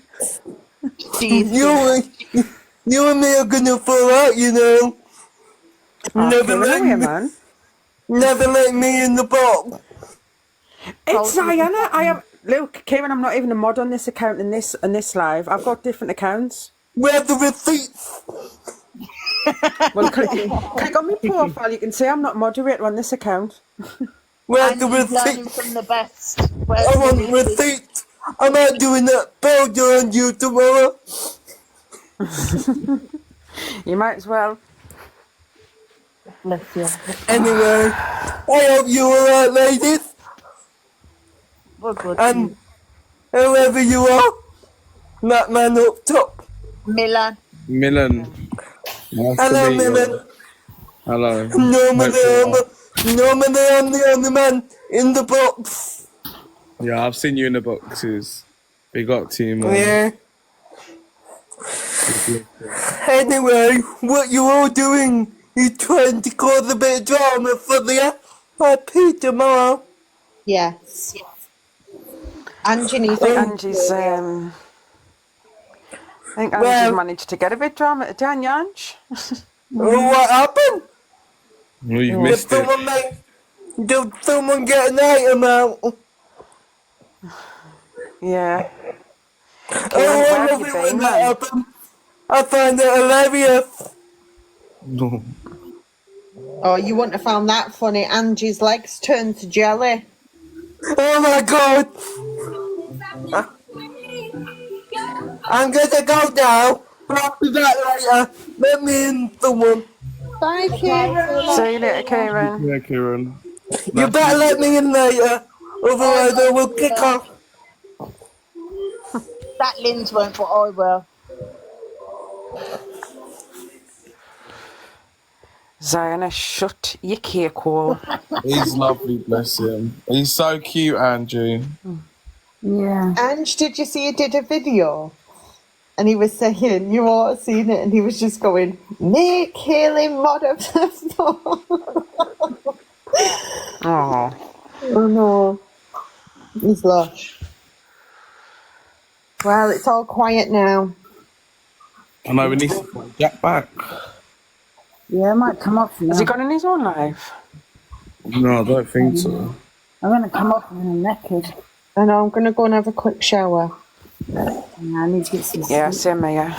You and me are gonna fall out, you know. Never let me, man. Never let me in the box. It's Diana. I am. Look, Kieran, I'm not even a mod on this account in this live. I've got different accounts. Where the receipts? Well, click on my profile. You can see I'm not moderator on this account. Where And the he's learning receipts? from the best. I want receipts. I'm not doing that powder on you tomorrow. You might as well. Bless you. Anyway, I hope you alright, ladies. We're good. And whoever you are, that man up top. Milan. Nice Hello, to meet Milan. you. Hello. Normally I'm the only man in the box. Yeah, I've seen you in the boxes. Big up team. Yeah. Anyway, what you all doing? You trying to cause a bit of drama for the IP tomorrow? Yes. Angie, I think Angie's managed to get a bit drama today, Ange. What happened? Well, you've missed it. Did someone get an item out? Yeah. I love it when that happens. I find it hilarious. No. Oh, you wouldn't have found that funny. Angie's legs turned to jelly. Oh my god! I'm gonna go now. I'll be back later. Let me in someone. Bye, Kieran. See you later, Kieran. Yeah, Kieran. You better let me in later. Otherwise I will kick off. That Lynn's won't, but I will. Ziona, shut your cake hole. He's lovely, bless him. He's so cute, Angie. Yeah. Ange, did you see he did a video? And he was saying, you all seen it, and he was just going, make Haley mod of the floor. Oh. Oh no. He's lush. Well, it's all quiet now. I know we need to put Jack back. Yeah, I might come off now. Has he gone in his own life? No, I don't think so. I'm going to come off when I'm naked. I know, I'm going to go and have a quick shower. Yeah, I need to get some sleep. Yeah, same here.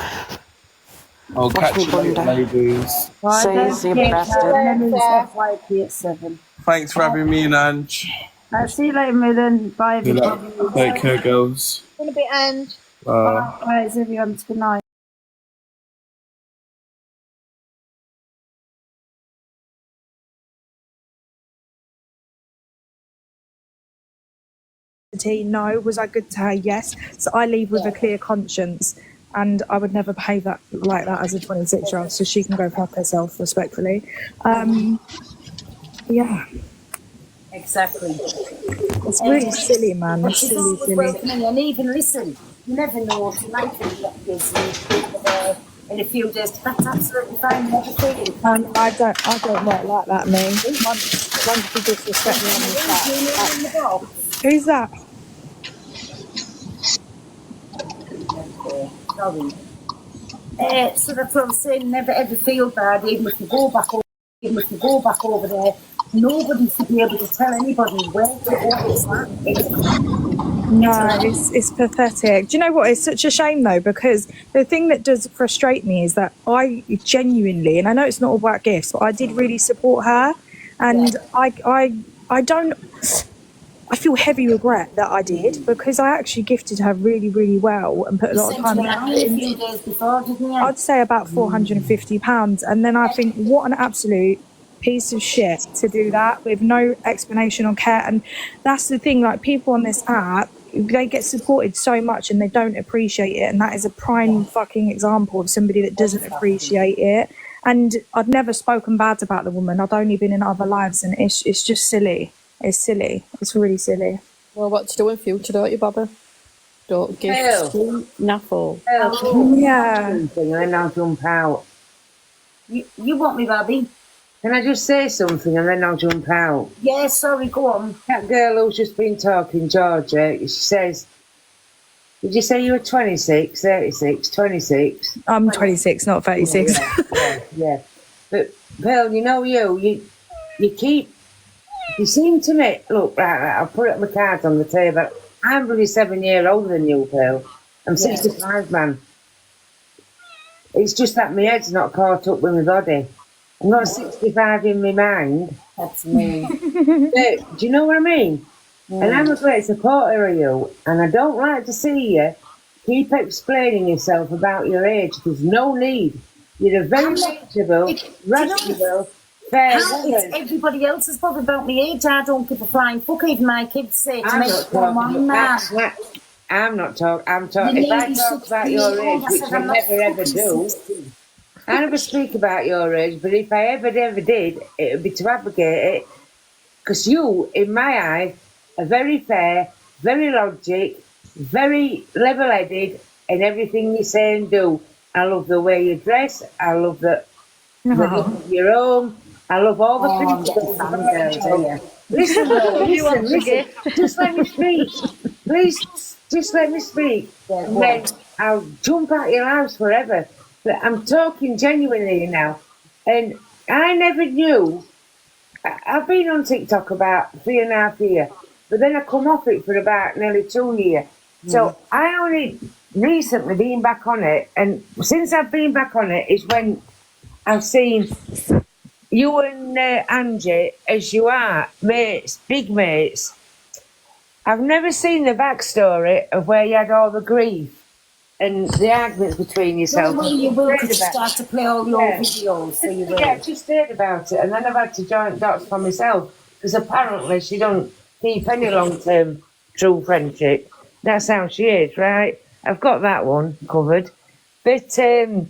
I'll catch you later, ladies. Bye, See you, bastard. FYP at 7. Thanks for having me and Ange. See you later, Milan. Bye, See you later. everybody. Take care, girls. In a bit, and Bye, guys, everyone. Good night. No. Was I good to her? Yes. So I leave with a clear conscience, and I would never behave that like that as a 26-year-old. So she can go fuck herself, respectfully. Yeah. Exactly. It's really silly, man. It's She's silly, always silly. welcoming, and even listen, you never know if you might end up busy in a few days. That's absolutely fine. Never feel. I don't work like that, me. Once you disrespect me on the chat. Who's that? Sorry. So that's what I'm saying. Never ever feel bad, even if you go back over there. Nobody should be able to tell anybody where to go. It's that. No, it's pathetic. Do you know what? It's such a shame though, because the thing that does frustrate me is that I genuinely, and I know it's not all about gifts, but I did really support her, and I don't. I feel heavy regret that I did, because I actually gifted her really, really well and put a lot of time into it. I'd say about £450, and then I think, what an absolute piece of shit to do that with no explanation or care. And that's the thing, like, people on this app they get supported so much and they don't appreciate it, and that is a prime fucking example of somebody that doesn't appreciate it. And I'd never spoken bad about the woman. I'd only been in other lives, and it's just silly. It's silly. It's really silly. Well, what to do in future, don't you, Bobby? Don't give naffle. Yeah. And then I'll jump out. You want me, Bobby? Can I just say something and then I'll jump out? Yeah, sorry, go on. That girl who's just been talking, Georgia, she says, did you say you were 26, 36, 26? I'm 26, not 36. Yeah. But, Pearl, you know you seem to me, look, right, I'll put up my cards on the table. I'm really 7 years older than you, Pearl. I'm 65, man. It's just that my head's not caught up with my body. I'm not 65 in my mind. That's me. But, do you know what I mean? And I'm a great supporter of you, and I don't like to see you keep explaining yourself about your age. There's no need. You're a very knowledgeable, rational, fair woman. It's everybody else's bothered about my age. I don't give a flying fuck. Even my kids say to I'm me, not "Come on, man." I'm not talking. I'm talking. If I talk about your age, which I never ever do, I never speak about your age. But if I ever did, it would be to abrogate it. Because you, in my eyes, are very fair, very logic, very level-headed in everything you say and do. I love the way you dress. I love the look of your home. I love all the things. Listen. Just let me speak. Please, just let me speak. And then I'll jump out your house forever. But I'm talking genuinely now. And I never knew. I've been on TikTok about 3.5 years. But then I come off it for about nearly 2 years. So I only recently been back on it. And since I've been back on it is when I've seen you and Angie, as you are, mates, big mates. I've never seen the backstory of where you had all the grief and the arguments between yourselves. Well, you will, because you start to play all your videos, so you will. Yeah, I just heard about it, and then I've had to join dots for myself, because apparently she don't keep any long-term true friendship. That's how she is, right? I've got that one covered. But, I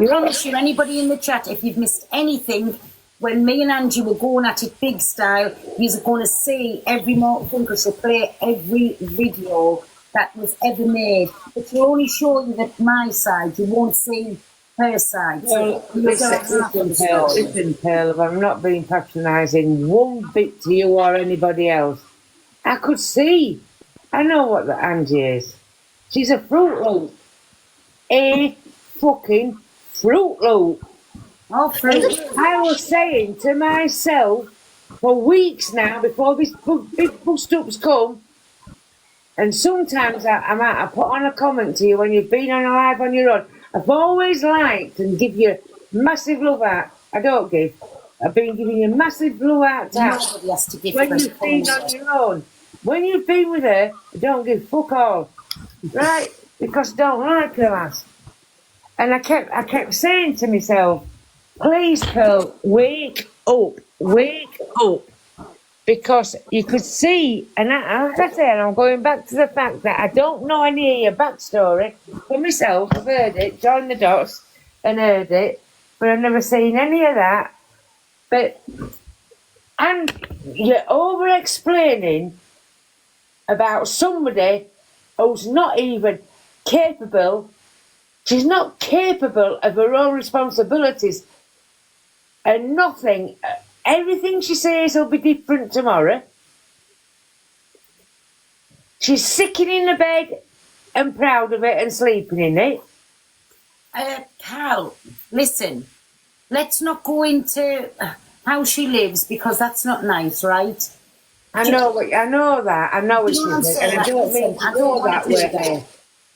promise you, anybody in the chat, if you've missed anything, when me and Angie were going at it big style, you're going to see every mortal thing, because she'll play every video that was ever made. But she'll only show you my side, you won't see her side. Well, listen, Pearl, I'm not being patronising one bit to you or anybody else. I could see. I know what the Angie is. She's a Fruit Loop. A fucking Fruit Loop. Oh, Fruit. I was saying to myself for weeks now, before this big bust-ups come, and sometimes I might put on a comment to you when you've been on a live on your own. I've always liked and give you massive love out. I don't give. I've been giving you massive love out Nobody has to give when you've been on your own. When you've been with her, I don't give fuck all. Right? Because I don't like her lass. And I kept saying to myself, please, Pearl, wake up. Because you could see, and like I said, I'm going back to the fact that I don't know any of your backstory for myself. I've heard it, joined the dots and heard it, but I've never seen any of that. And you're over-explaining about somebody who's not even capable. She's not capable of her own responsibilities and nothing. Everything she says will be different tomorrow. She's sicking in the bed and proud of it and sleeping in it. Carl, listen, let's not go into how she lives, because that's not nice, right? I know that. I know it isn't, and I don't mean to go that way.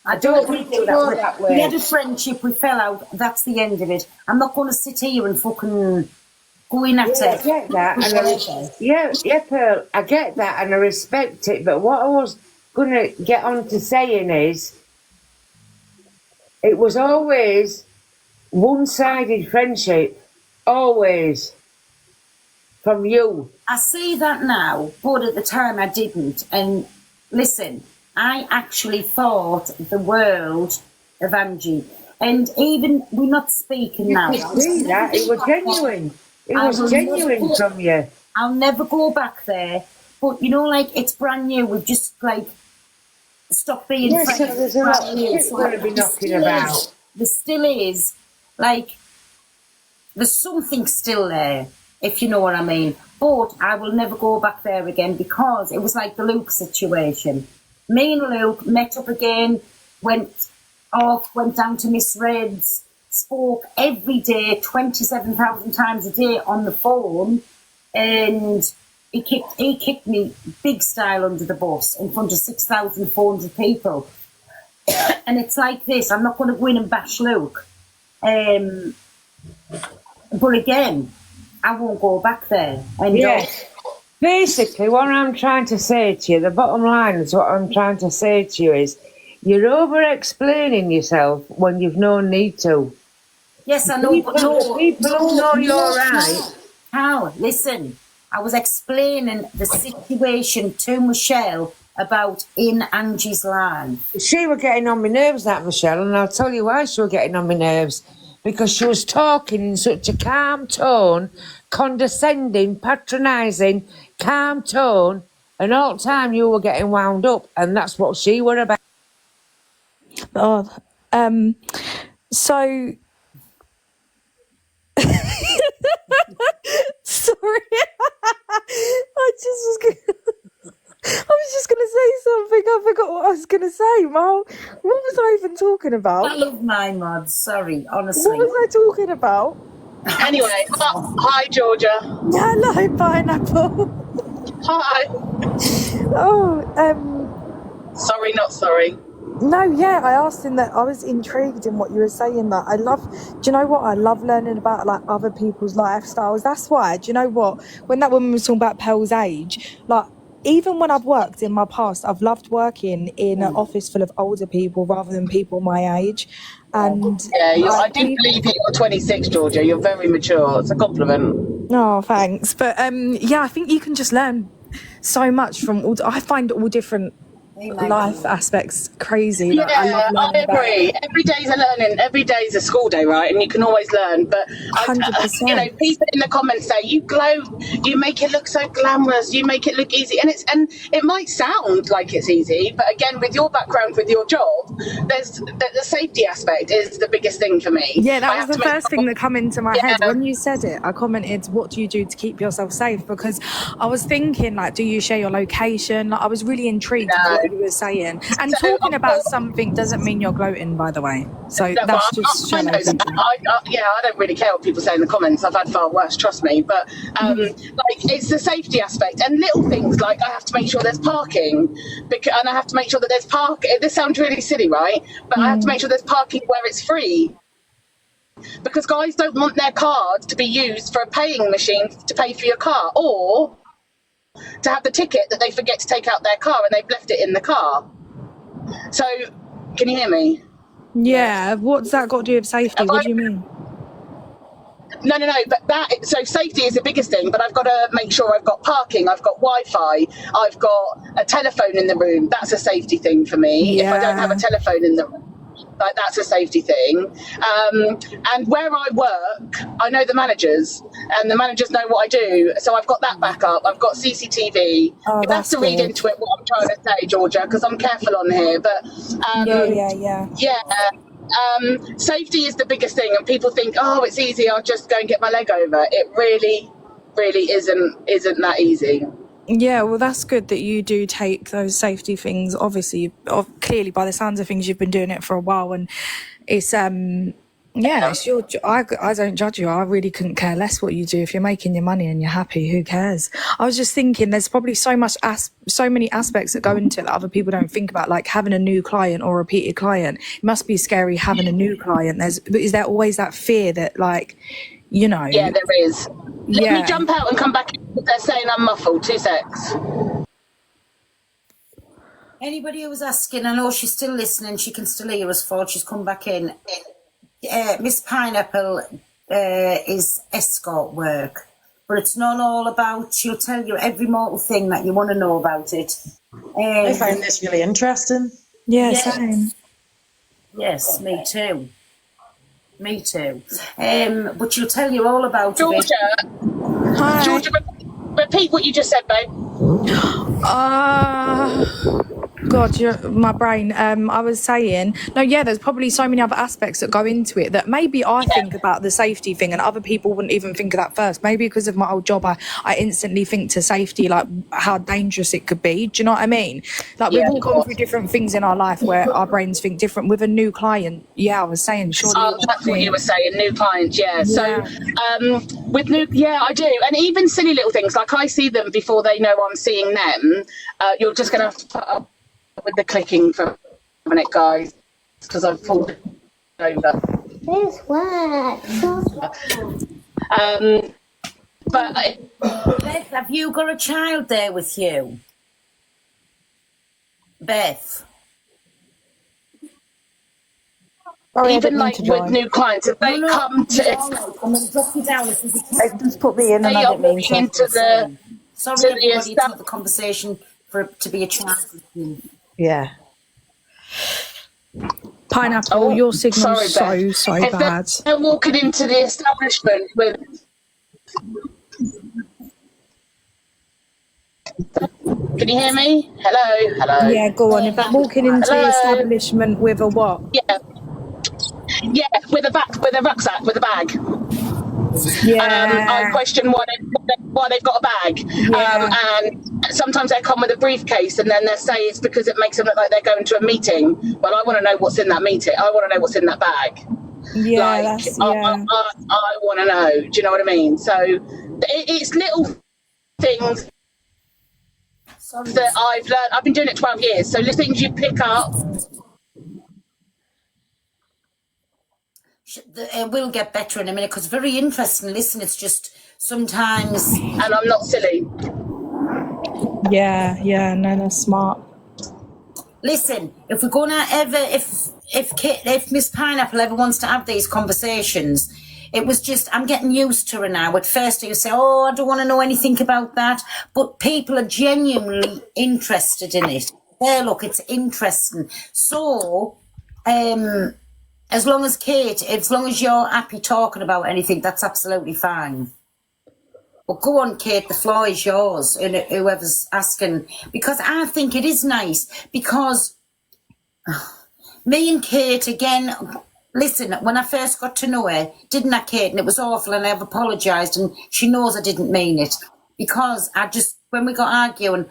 I don't mean to go that way. We had a friendship, we fell out, that's the end of it. I'm not going to sit here and fucking go in at it. I get that. Pearl, I get that and I respect it, but what I was going to get on to saying is, it was always one-sided friendship. Always. from you. I see that now, but at the time I didn't. And listen, I actually thought the world of Angie. And even, we're not speaking now. You could see that. It was genuine. It was genuine from you. I'll never go back there. But, you know, like, it's brand new. We've just, like, stopped being Yes, friends. so there's a lot of shit It's going to be knocking about. There still is, like, there's something still there, if you know what I mean. But I will never go back there again because it was like the Luke situation. Me and Luke met up again, went off, went down to Miss Red's, spoke every day, 27,000 times a day on the phone, and he kicked me big style under the bus in front of 6,400 people. And it's like this, I'm not going to go in and bash Luke. But again, I won't go back there. And yes. Basically, what I'm trying to say to you, the bottom line is what I'm trying to say to you is, you're over-explaining yourself when you've no need to. Yes, I know, people who know you're right. How? Listen, I was explaining the situation to Michelle about in Angie's line. She was getting on my nerves, that Michelle, and I'll tell you why she was getting on my nerves. Because she was talking in such a calm tone, condescending, patronising, calm tone, and all the time you were getting wound up, and that's what she were about. Oh, so sorry, I was just gonna say something. I forgot what I was gonna say, Mal. What was I even talking about? I love my mods. Sorry, honestly. What was I talking about? Anyway, hi Georgia. Hello, Pineapple. Hi. Oh, sorry, not sorry. No, yeah, I asked him that. I was intrigued in what you were saying. That I love. Do you know what? I love learning about like other people's lifestyles. That's why. Do you know what? When that woman was talking about Pearl's age, like even when I've worked in my past, I've loved working in an office full of older people rather than people my age. And yeah, I didn't believe you're 26, Georgia. You're very mature. It's a compliment. Oh, thanks. But yeah, I think you can just learn so much from all. I find all different life aspects crazy. Yeah, I agree. Every day's a learning. Every day's a school day, right? And you can always learn. But 100%. you know, people in the comments say you glow, you make it look so glamorous, you make it look easy, and it might sound like it's easy, but again, with your background, with your job, there's the safety aspect is the biggest thing for me. Yeah, that was the first thing that come into my head when you said it. I commented, "What do you do to keep yourself safe?" Because I was thinking, like, do you share your location? Like, I was really intrigued with what you were saying. And talking about something doesn't mean you're gloating, by the way. So that's just I know that. I don't really care what people say in the comments. I've had far worse, trust me. But like, it's the safety aspect and little things like I have to make sure there's parking, and I have to make sure that there's this sounds really silly, right? But I have to make sure there's parking where it's free. Because guys don't want their card to be used for a paying machine to pay for your car, or to have the ticket that they forget to take out their car and they've left it in the car. So, can you hear me? Yeah, what's that got to do with safety? What do you mean? No, but so safety is the biggest thing, but I've got to make sure I've got parking, I've got Wi-Fi, I've got a telephone in the room. That's a safety thing for me. If I don't have a telephone in the room, like, that's a safety thing. And where I work, I know the managers, and the managers know what I do. So I've got that backup. I've got CCTV. You have to read into it what I'm trying to say, Georgia, because I'm careful on here. But safety is the biggest thing, and people think, oh, it's easy, I'll just go and get my leg over. It really, really isn't that easy. Yeah, well, that's good that you do take those safety things. Obviously, clearly, by the sounds of things, you've been doing it for a while, and it's it's your. I don't judge you. I really couldn't care less what you do. If you're making your money and you're happy, who cares? I was just thinking, there's probably so many aspects that go into it that other people don't think about, like having a new client or a repeated client. It must be scary having a new client. Is there always that fear that, like, you know? Yeah, there is. Let me jump out and come back. They're saying I'm muffled. 2 secs. Anybody who was asking, I know she's still listening. She can still hear us, for she's come back in. Miss Pineapple is escort work. but it's not all about. She'll tell you every mortal thing that you want to know about it. I find this really interesting. Yeah, Yes. same. Yes, me too. Me too. But she'll tell you all about Georgia, it. Hi. Georgia, repeat what you just said, babe. God, my brain. I was saying, no, yeah, there's probably so many other aspects that go into it that maybe I think about the safety thing and other people wouldn't even think of that first. Maybe because of my old job, I instantly think to safety, like how dangerous it could be. Do you know what I mean? Like we've all gone through different things in our life where our brains think different. With a new client, I was saying, surely. Oh, that's what you were saying, new clients, yeah. So with new, I do. And even silly little things, like I see them before they know I'm seeing them. You're just going to have to put up with the clicking for a minute, guys, because I've pulled it over. This works. But Beth, have you got a child there with you? Beth. Even like with new clients, if they come to, I'm going to drop you down. Just put me in and they I are didn't mean walking to. into the. Sorry, to the everybody, it's not the conversation for it to be a child with you. Yeah. Pineapple, your signal's sorry, so Beth. bad. If they're walking into the establishment with. Can you hear me? Hello. Yeah, go on. If I'm walking into the establishment with a what? Yeah, with a rucksack, with a bag. Yeah. I question why they've got a bag. And sometimes they come with a briefcase and then they say it's because it makes them look like they're going to a meeting. Well, I want to know what's in that meeting. I want to know what's in that bag. Yeah, I want to know. Do you know what I mean? So it's little things that I've learned. I've been doing it 12 years. So little things you pick up. It will get better in a minute because very interesting. Listen, it's just sometimes. And I'm not silly. Yeah, no, that's smart. Listen, if we're gonna ever, if Miss Pineapple ever wants to have these conversations, it was just, I'm getting used to her now. At first you say, I don't want to know anything about that, but people are genuinely interested in it. There, look, it's interesting. So, as long as you're happy talking about anything, that's absolutely fine. Well, go on, Kate, the floor is yours, and whoever's asking, because I think it is nice, because me and Kate, again, listen, when I first got to know her, didn't I, Kate, and it was awful, and I've apologised, and she knows I didn't mean it, because when we got arguing,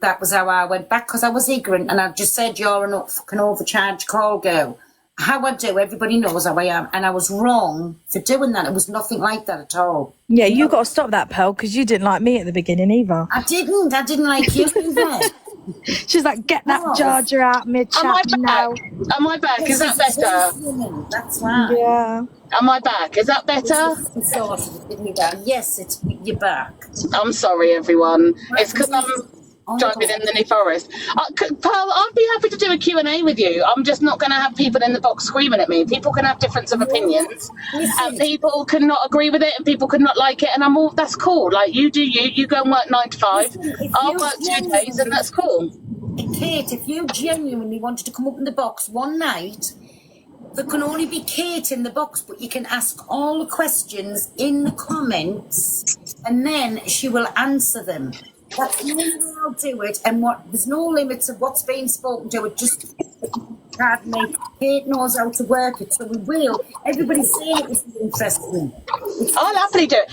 that was how I went back, because I was ignorant, and I just said, you're a fucking overcharged call girl. How I do, everybody knows how I am, and I was wrong for doing that. It was nothing like that at all. Yeah, you got to stop that, Pearl, because you didn't like me at the beginning either. I didn't like you either. She's like, get that charger out mid-chat now. Am I back? Is that better? That's right. Yeah. Am I back? Is that better? Yes, you're back. I'm sorry, everyone. It's because I'm driving in the New Forest. Pearl, I'd be happy to do a Q&A with you. I'm just not going to have people in the box screaming at me. People can have difference of opinions, and people can not agree with it, and people can not like it, and that's cool. Like, you do you go and work 9 to 5. I'll work 2 days, and that's cool. Kate, if you genuinely wanted to come up in the box one night, there can only be Kate in the box, but you can ask all the questions in the comments, and then she will answer them. That's the only way I'll do it, and there's no limits of what's being spoken to. It just, pardon me, Kate knows how to work it, so we will. Everybody's saying it was interesting. I'll happily do it.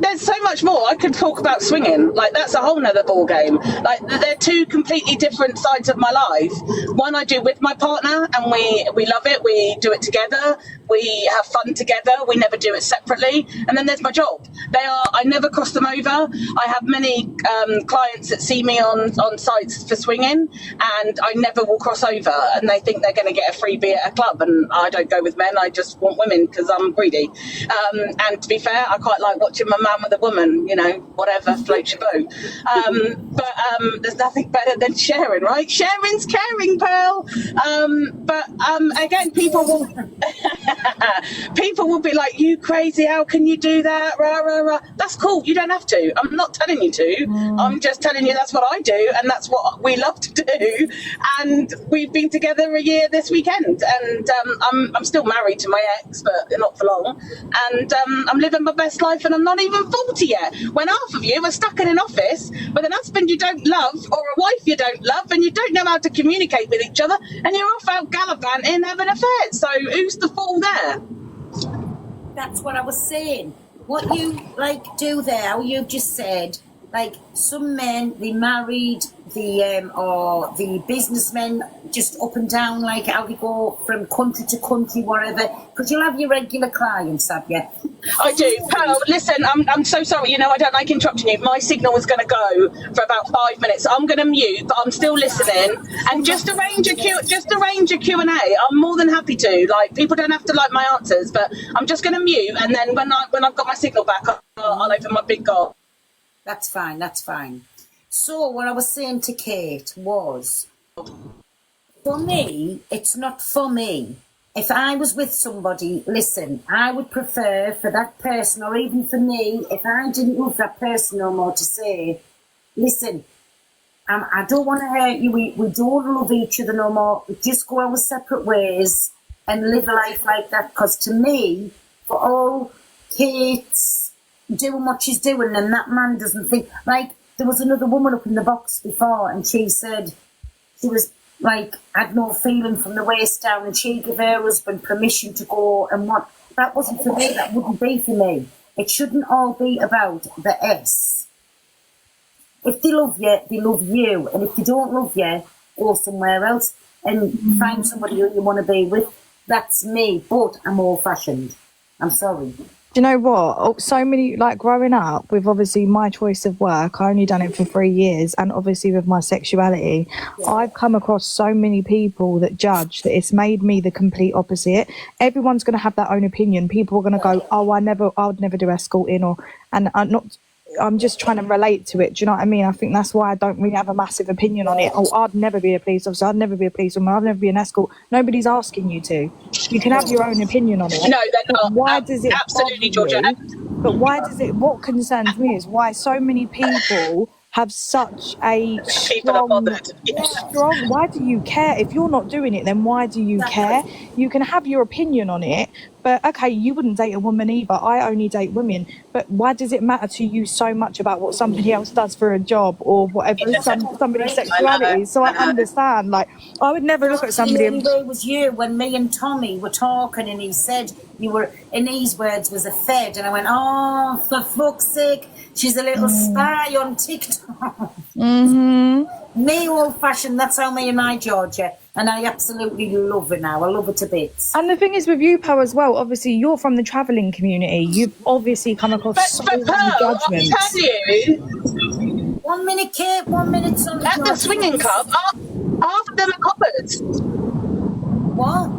There's so much more I could talk about swinging. Like, that's a whole nother ball game. Like, they're two completely different sides of my life. One I do with my partner, and we love it. We do it together. We have fun together. We never do it separately. And then there's my job. I never cross them over. I have many clients that see me on sites for swinging, and I never will cross over. And they think they're going to get a freebie at a club, and I don't go with men. I just want women because I'm greedy. And to be fair, I quite like watching my man with a woman. You know, whatever floats your boat. But there's nothing better than sharing, right? Sharing's caring, Pearl. But again, people will be like, you crazy, how can you do that, rah, rah. that's cool. You don't have to. I'm not telling you to. I'm just telling you that's what I do, and that's what we love to do. And we've been together a year this weekend, and I'm still married to my ex, but not for long. And I'm living my best life, and I'm not even 40 yet. When half of you are stuck in an office with an husband you don't love or a wife you don't love, and you don't know how to communicate with each other, and you're off out gallivanting having affairs. So who's the fool there? That's what I was saying. What you do there, how you've just said, some men, they married, or the businessmen just up and down, how they go from country to country, whatever. Because you'll have your regular clients, have you? I do. Pearl, listen, I'm so sorry. I don't like interrupting you. My signal was going to go for about 5 minutes. I'm going to mute, but I'm still listening. And just arrange a Q&A. I'm more than happy to. People don't have to like my answers, but I'm just going to mute. And then when I've got my signal back, I'll open my big goal. That's fine. That's fine. So what I was saying to Kate was, for me, it's not for me. If I was with somebody, listen, I would prefer for that person, or even for me, if I didn't love that person no more, to say, listen, I don't want to hurt you, we don't love each other no more, just go our separate ways and live a life like that. Because to me, for all Kate's doing what she's doing, and that man doesn't think, there was another woman up in the box before, and she said she was had no feeling from the waist down, and she gave her husband permission to go and what. That wasn't for me, that wouldn't be for me. It shouldn't all be about the S. If they love you, they love you, and if they don't love you, go somewhere else and find somebody who you want to be with. That's me, but I'm old-fashioned. I'm sorry. Do you know what? So many, growing up with obviously my choice of work, I only done it for 3 years, and obviously with my sexuality, I've come across so many people that judge that it's made me the complete opposite. Everyone's going to have their own opinion. People are going to go, oh, I would never do escorting, and I'm just trying to relate to it. Do you know what I mean? I think that's why I don't really have a massive opinion on it. Oh, I'd never be a police officer. I'd never be a policewoman. I'd never be an escort. Nobody's asking you to. You can have your own opinion on it. No, they're not. Why does it absolutely, Georgia? But why does it? What concerns me is why so many people have such a strong. Why do you care? If you're not doing it, then why do you care? You can have your opinion on it, but okay, you wouldn't date a woman either. I only date women. But why does it matter to you so much about what somebody else does for a job or whatever somebody's sexuality is? So I understand. I would never look at somebody. The only way was you when me and Tommy were talking, and he said you were, in his words, was a fed, and I went, oh, for fuck's sake, she's a little spy on TikTok. Me, old-fashioned, that's how me and my Georgia, and I absolutely love her now. I love her to bits. And the thing is with you, Poe, as well, obviously you're from the travelling community. You've obviously come across so many judgments. I'll tell you. 1 minute, Kate, 1 minute. At the swinging club, half of them are coppers. What?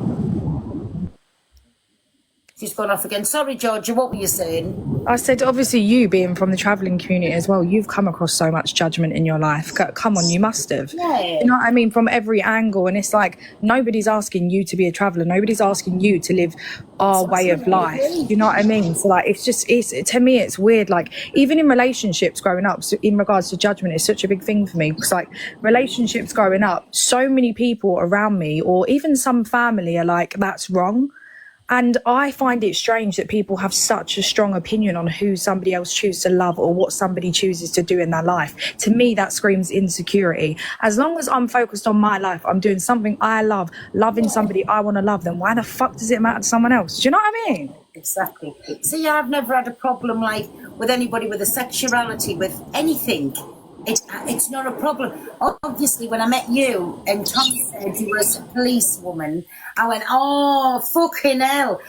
She's gone off again. Sorry, Georgia, what were you saying? I said, obviously, you being from the travelling community as well, you've come across so much judgment in your life. Come on, you must have. Yeah. You know what I mean? From every angle. And it's nobody's asking you to be a traveller. Nobody's asking you to live our way of life. You know what I mean? So, to me, it's weird. Even in relationships growing up, so in regards to judgment, it's such a big thing for me. Because, relationships growing up, so many people around me, or even some family, are like, that's wrong. And I find it strange that people have such a strong opinion on who somebody else chooses to love or what somebody chooses to do in their life. To me, that screams insecurity. As long as I'm focused on my life, I'm doing something I love, loving somebody I want to love, then why the fuck does it matter to someone else? Do you know what I mean? Exactly. See, I've never had a problem with anybody with a sexuality, with anything. It's not a problem. Obviously, when I met you and Tom said you were a policewoman, I went, oh, fucking hell.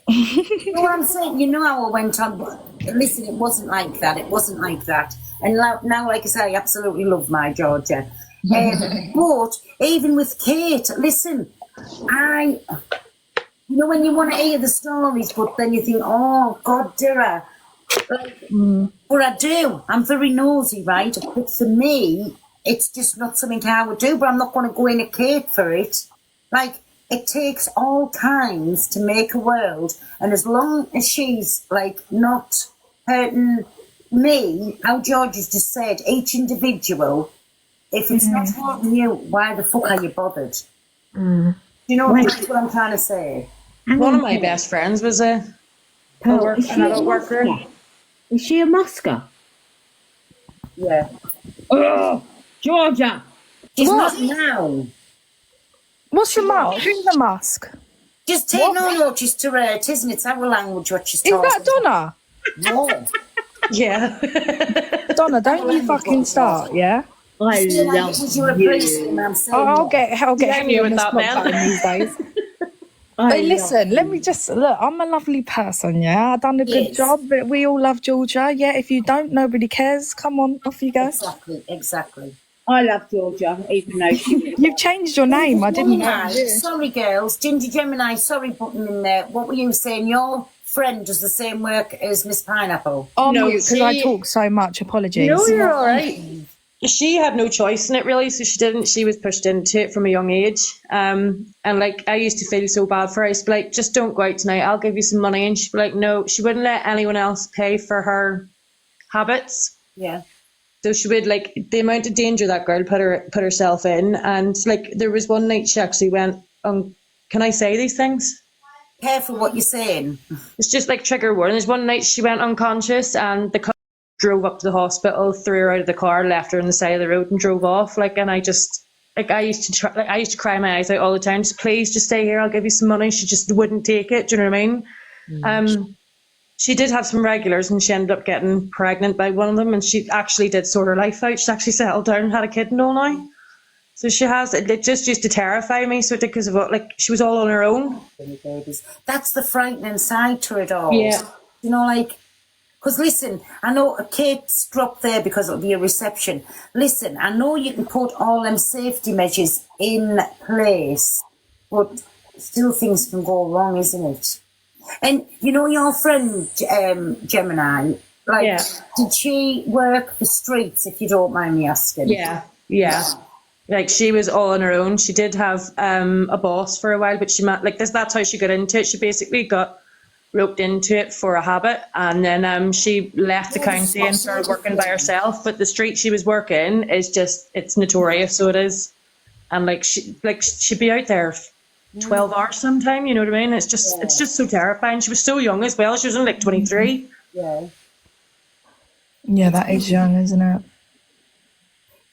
You know what I'm saying? You know how I went on. Listen, it wasn't like that. It wasn't like that. And now, like I say, I absolutely love my Georgia. But even with Kate, listen, you know when you want to hear the stories, but then you think, oh, God, dear. But I do. I'm very nosy, right? But for me, it's just not something I would do. But I'm not going to go in a Kate for it. It takes all kinds to make a world, and as long as she's not hurting me, how George has just said, each individual, if it's not hurting you, why the fuck are you bothered? Mm. You know that's what I'm trying to say? One of my best friends was an adult worker. Is she a musker? Yeah. Oh, Georgia! She's not now. What's your mouth? Who's the Musk? Just take no notice to her, it isn't it? It's our language what she's Is talking. that Donna? No. Yeah. Donna, don't you fucking start, yeah? I love you. I'll get Yeah, you on with this that, podcast man. these days. Hey, listen, let me just look. I'm a lovely person, yeah. I've done a good job, but we all love Georgia. Yeah, if you don't, nobody cares. Come on, off you go. Exactly. I love Georgia, even though she... You've changed your name. I didn't know. Sorry, girls. Ginger Gemini, sorry putting in there. What were you saying? Your friend does the same work as Miss Pineapple. Oh, no, because I talk so much. Apologies. No, you're all right. She had no choice in it, really, so she didn't. She was pushed into it from a young age. And, like, I used to feel so bad for her. I used to be like, just don't go out tonight. I'll give you some money. And she'd be like, no. She wouldn't let anyone else pay for her habits. Yeah. So she would, like, the amount of danger that girl put herself in. And, like, there was one night she actually went, can I say these things? Careful what you're saying. It's just, like, trigger warning. There's one night she went unconscious and the drove up to the hospital, threw her out of the car, left her on the side of the road and drove off. Like, and I just, like, I used to cry my eyes out all the time. Just, please, just stay here. I'll give you some money. She just wouldn't take it. Do you know what I mean? She did have some regulars and she ended up getting pregnant by one of them, and she actually did sort her life out. She's actually settled down and had a kid and all now. So she has, it just used to terrify me, so because of what, like, she was all on her own. That's the frightening side to it all. Yeah. You know, like, because listen, I know Kate's dropped there because it'll be a reception. Listen, I know you can put all them safety measures in place, but still things can go wrong, isn't it? And you know your friend Gemini, like, did she work the streets, if you don't mind me asking? Yeah. Like, she was all on her own. She did have a boss for a while, but that's how she got into it. She basically got roped into it for a habit, and then she left the county and started working by herself. But the street she was working is just, it's notorious, so it is. And like she'd be out there 12 hours sometime, you know what I mean? It's just so terrifying. She was so young as well. She was only like 23. Yeah, that is young, isn't it?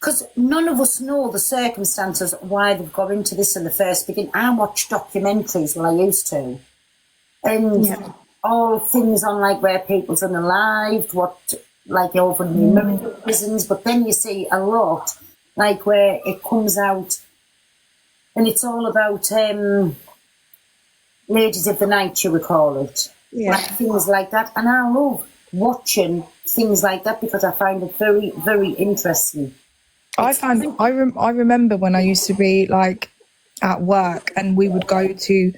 Because none of us know the circumstances why they've got into this in the first beginning. I watch documentaries, well, I used to. And all things on, like, where people's unalived, what, like, over in the American prisons, but then you see a lot, like, where it comes out and it's all about ladies of the night, you would call it. Like, things like that. And I love watching things like that because I find it very, very interesting. I remember when I used to be, like, at work and we would go to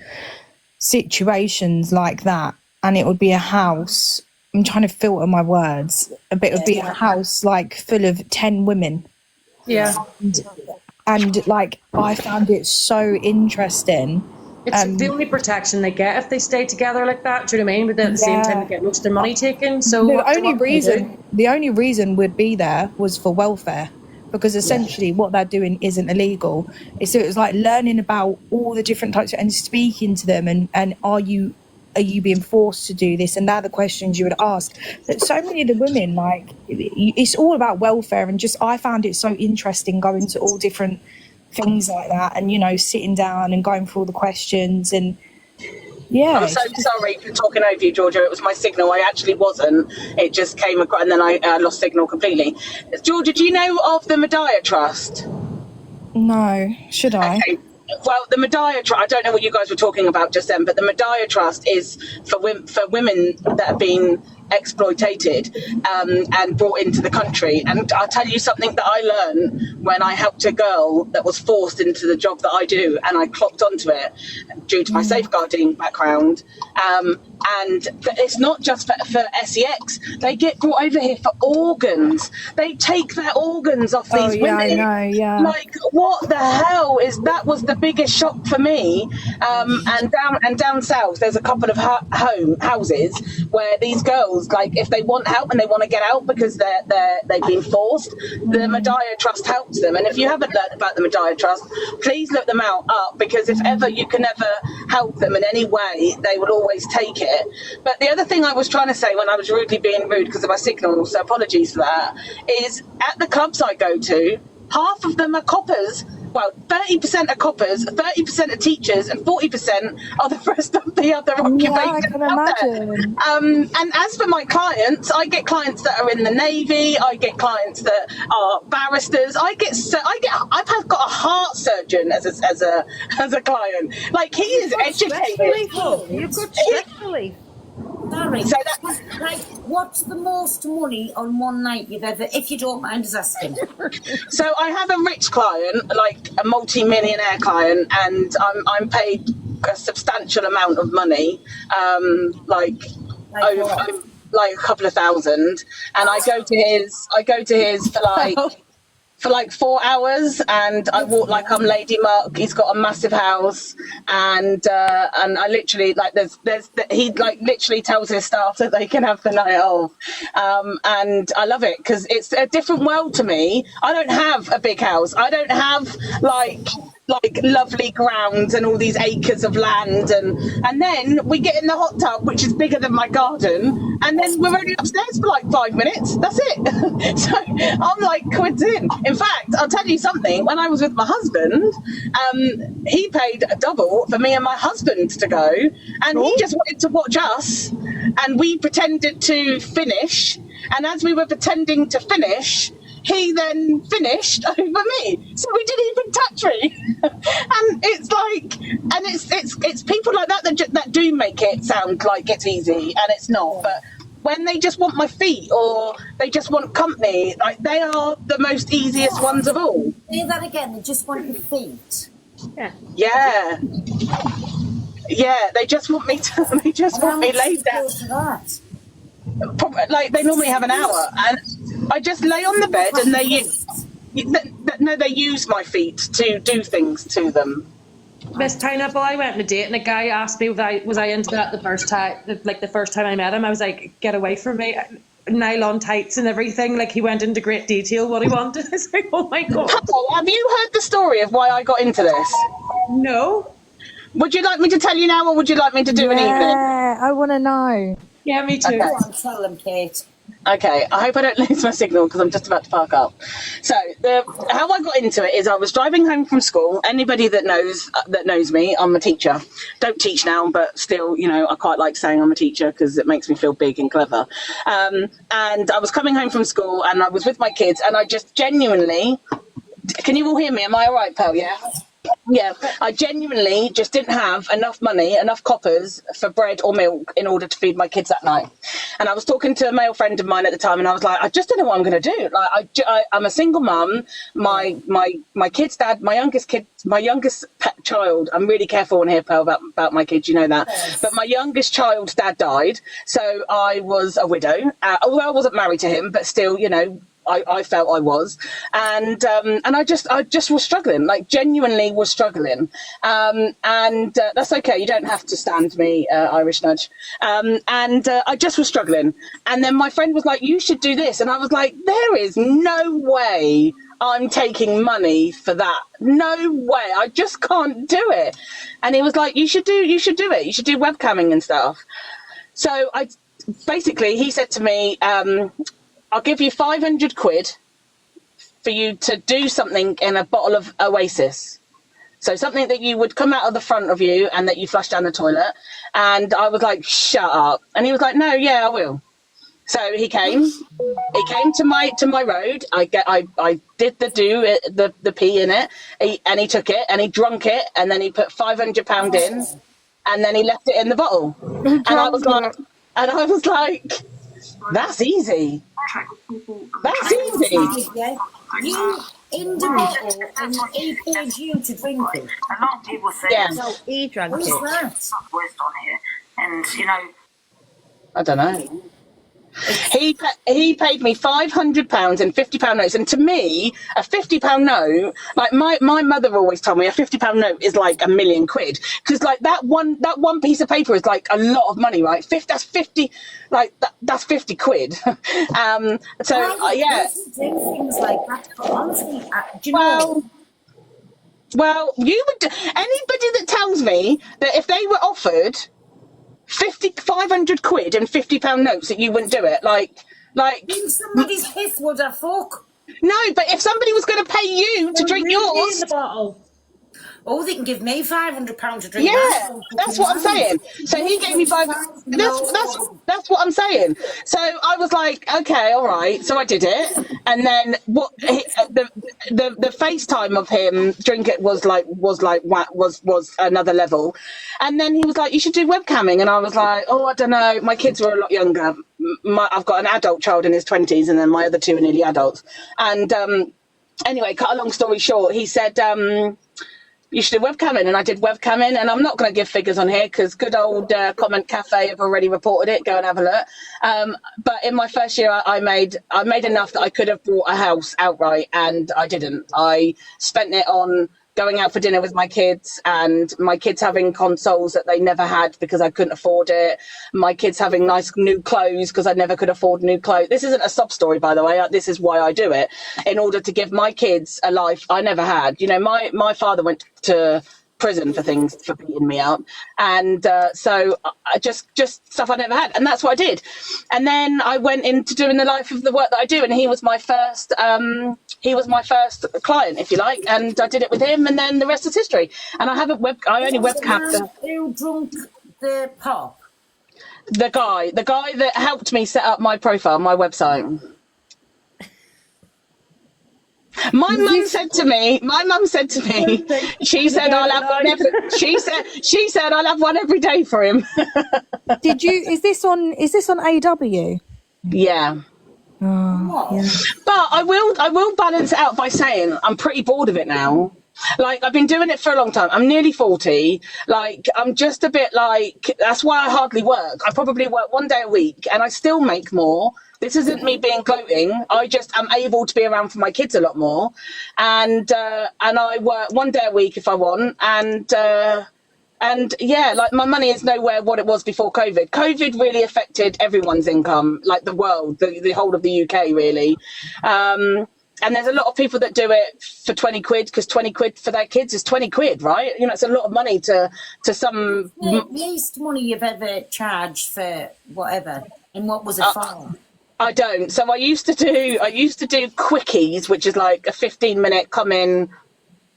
situations like that, and it would be a house, I'm trying to filter my words, but it would be a house, like, full of 10 women. And like, I found it so interesting. It's the only protection they get if they stay together like that. Do you know what I mean? But then at the same time, they get most of their money taken. So the only reason we'd be there was for welfare, because essentially what they're doing isn't illegal. So it was like learning about all the different types and speaking to them, and are you being forced to do this? And they're the questions you would ask. But so many of the women, like, it's all about welfare, and just, I found it so interesting going to all different things like that, and, you know, sitting down and going through all the questions. And I'm so sorry for talking over you, Georgia. It was my signal. I actually wasn't. It just came across, and then I lost signal completely. Georgia, do you know of the Medea Trust? No, should I? Okay. Well, the Medea Trust, I don't know what you guys were talking about just then, but the Medea Trust is for women that have been exploited and brought into the country. And I'll tell you something that I learned when I helped a girl that was forced into the job that I do, and I clocked onto it due to my safeguarding background. And it's not just for sex. They get brought over here for organs. They take their organs off Oh, these yeah, I women. know, yeah. Like, what the hell is that? Was the biggest shock for me. And down south, there's a couple of houses where these girls, like, if they want help and they want to get out because they've been forced, the Medea Trust helps them. And if you haven't learned about the Medea Trust, please look them up, because if ever you can ever help them in any way, they will always take it. But the other thing I was trying to say when I was rudely being rude because of my signal, so apologies for that, is at the clubs I go to, half of them are coppers. Well, 30% are coppers, 30% are teachers, and 40% are the rest of the other occupations. Yeah, I can imagine. And as for my clients, I get clients that are in the Navy. I get clients that are barristers. I've got a heart surgeon as a client. Like, he is educated. You've got stress relief. Barry, So like, what's the most money on one night you've ever, if you don't mind us asking? So I have a rich client, like a multi-millionaire client, and I'm paid a substantial amount of money, like a couple of thousand, and I go to his for like 4 hours, and I walk like I'm Lady Mark. He's got a massive house, and I literally, like, he like literally tells his staff that they can have the night off, and I love it because it's a different world to me. I don't have a big house. I don't have like lovely grounds and all these acres of land, and then we get in the hot tub, which is bigger than my garden, and then we're only upstairs for like 5 minutes. That's it. So I'm like quids in. In fact, I'll tell you something. When I was with my husband, he paid double for me and my husband to go, and he just wanted to watch us, and we pretended to finish, and as we were pretending to finish, he then finished over me, so we didn't even touch me. And it's like, and it's people like that that do make it sound like it's easy, and it's not. But when they just want my feet, or they just want company, like, they are the most easiest ones of all. Say that again. They just want your feet. Yeah. They just want me to. They just want me laid down. Like, they normally have an hour, and I just lay on the bed, and they use my feet to do things to them. Miss Pineapple, I went on a date, and a guy asked me was I into that the first time I met him. I was like, get away from me. Nylon tights and everything. Like, he went into great detail what he wanted. I was like, oh my god. Have you heard the story of why I got into this? No. Would you like me to tell you now, or would you like me to do an evening? Yeah, I want to know. Yeah, me too. Okay. Go on, tell them, Kate. Okay, I hope I don't lose my signal because I'm just about to park up. So how I got into it is I was driving home from school. Anybody that knows me, I'm a teacher. Don't teach now, but still, you know, I quite like saying I'm a teacher because it makes me feel big and clever. And I was coming home from school, and I was with my kids, and I just genuinely, can you all hear me? Am I all right, Pearl? Yeah. Yeah, I genuinely just didn't have enough money, enough coppers for bread or milk in order to feed my kids that night. And I was talking to a male friend of mine at the time, and I was like, I just don't know what I'm going to do. Like, I'm a single mum. My kid's dad, my youngest child. I'm really careful on here, Pearl, about my kids. You know that. Yes. But my youngest child's dad died, so I was a widow. Although I wasn't married to him, but still, you know, I felt I was, and I just was struggling, like genuinely was struggling, and that's okay. You don't have to stand me, Irish nudge, and I just was struggling. And then my friend was like, "You should do this," and I was like, "There is no way I'm taking money for that. No way. I just can't do it." And he was like, "You should do it. You should do webcamming and stuff." So he said to me, I'll give you 500 quid for you to do something in a bottle of Oasis. So something that you would come out of the front of you and that you flush down the toilet. And I was like, shut up. And he was like, no, yeah, I will. So he came to my road. I did the pee in it, and he took it and he drunk it, and then he put £500 in, and then he left it in the bottle. And I was like, that's easy. That's easy. Yeah. You in the bottle, and he paid you to drink it. A lot of people say, Yeah. so he drank Who's it. that? Voiced on here, and you know, I don't know. He paid me £500 in £50 notes, and to me, a £50 note, like my mother always told me, a £50 note is like £1 million, because like that one piece of paper is like a lot of money, right? That's 50, like that's 50 quid. Yeah. Do things like that, but honestly, do you know? Well, you would. Anybody that tells me that if they were offered 500 quid and £50 notes that you wouldn't do it, like somebody's piss would have fuck. No, but if somebody was going to pay you to drink yours, in the bottle. Oh, they can give me £500 to drink. Yeah, that's what I'm saying. So he gave me That's what I'm saying. So I was like, okay, all right. So I did it, and then the FaceTime of him drink it was another level, and then he was like, you should do webcamming, and I was like, oh, I don't know. My kids were a lot younger. I've got an adult child in his 20s, and then my other two are nearly adults. And anyway, cut a long story short, he said, you should do webcamming, and I did webcamming, and I'm not going to give figures on here because good old Comment Cafe have already reported it. Go and have a look. But in my first year, I made enough that I could have bought a house outright, and I didn't. I spent it on going out for dinner with my kids, and my kids having consoles that they never had because I couldn't afford it. My kids having nice new clothes because I never could afford new clothes. This isn't a sob story, by the way. This is why I do it, in order to give my kids a life I never had. You know, my father went to prison for beating me up, and so I just stuff I never had, and that's what I did. And then I went into doing the life of the work that I do, and he was my first client, if you like, and I did it with him, and then the rest is history. And I only webcammed. Who drunk the pop? The guy that helped me set up my profile, my website. My mum said to me, she said I'll have one every day for him. Is this on AW? Yeah. Oh, yeah. But I will balance it out by saying I'm pretty bored of it now. Like, I've been doing it for a long time. I'm nearly 40. Like, I'm just a bit like, that's why I hardly work. I probably work 1 day a week, and I still make more. This isn't me being gloating. I just am able to be around for my kids a lot more. And I work 1 day a week if I want. And yeah, like, my money is nowhere what it was before COVID. COVID really affected everyone's income, like the world, the whole of the UK, really. And there's a lot of people that do it for 20 quid, because 20 quid for their kids is 20 quid, right? You know, it's a lot of money to some. The least money you've ever charged for whatever, and what was it for? I don't. So I used to do quickies, which is like a 15-minute come in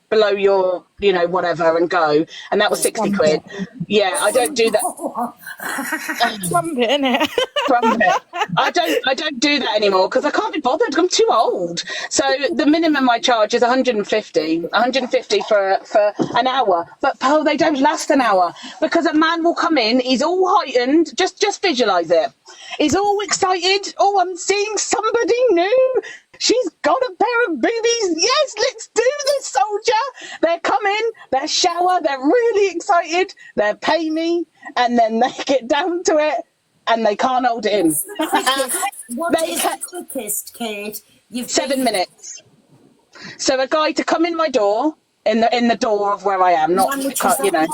below your, you know, whatever, and go, and that was 60 quid. Yeah, I don't do that. Trumpet, innit? Trumpet. I don't do that anymore because I can't be bothered. I'm too old. So the minimum I charge is 150 for an hour. But Pearl, they don't last an hour, because a man will come in, he's all heightened. Just visualize it. He's all excited. Oh, I'm seeing somebody new. She's got a pair of boobies. Yes, let's do this, soldier. They're coming, they shower, they're really excited, they pay me, and then they get down to it, and they can't hold it in. What is the quickest, Kate? 7 minutes. So a guy to come in my door, in the door of where I am, not, you know,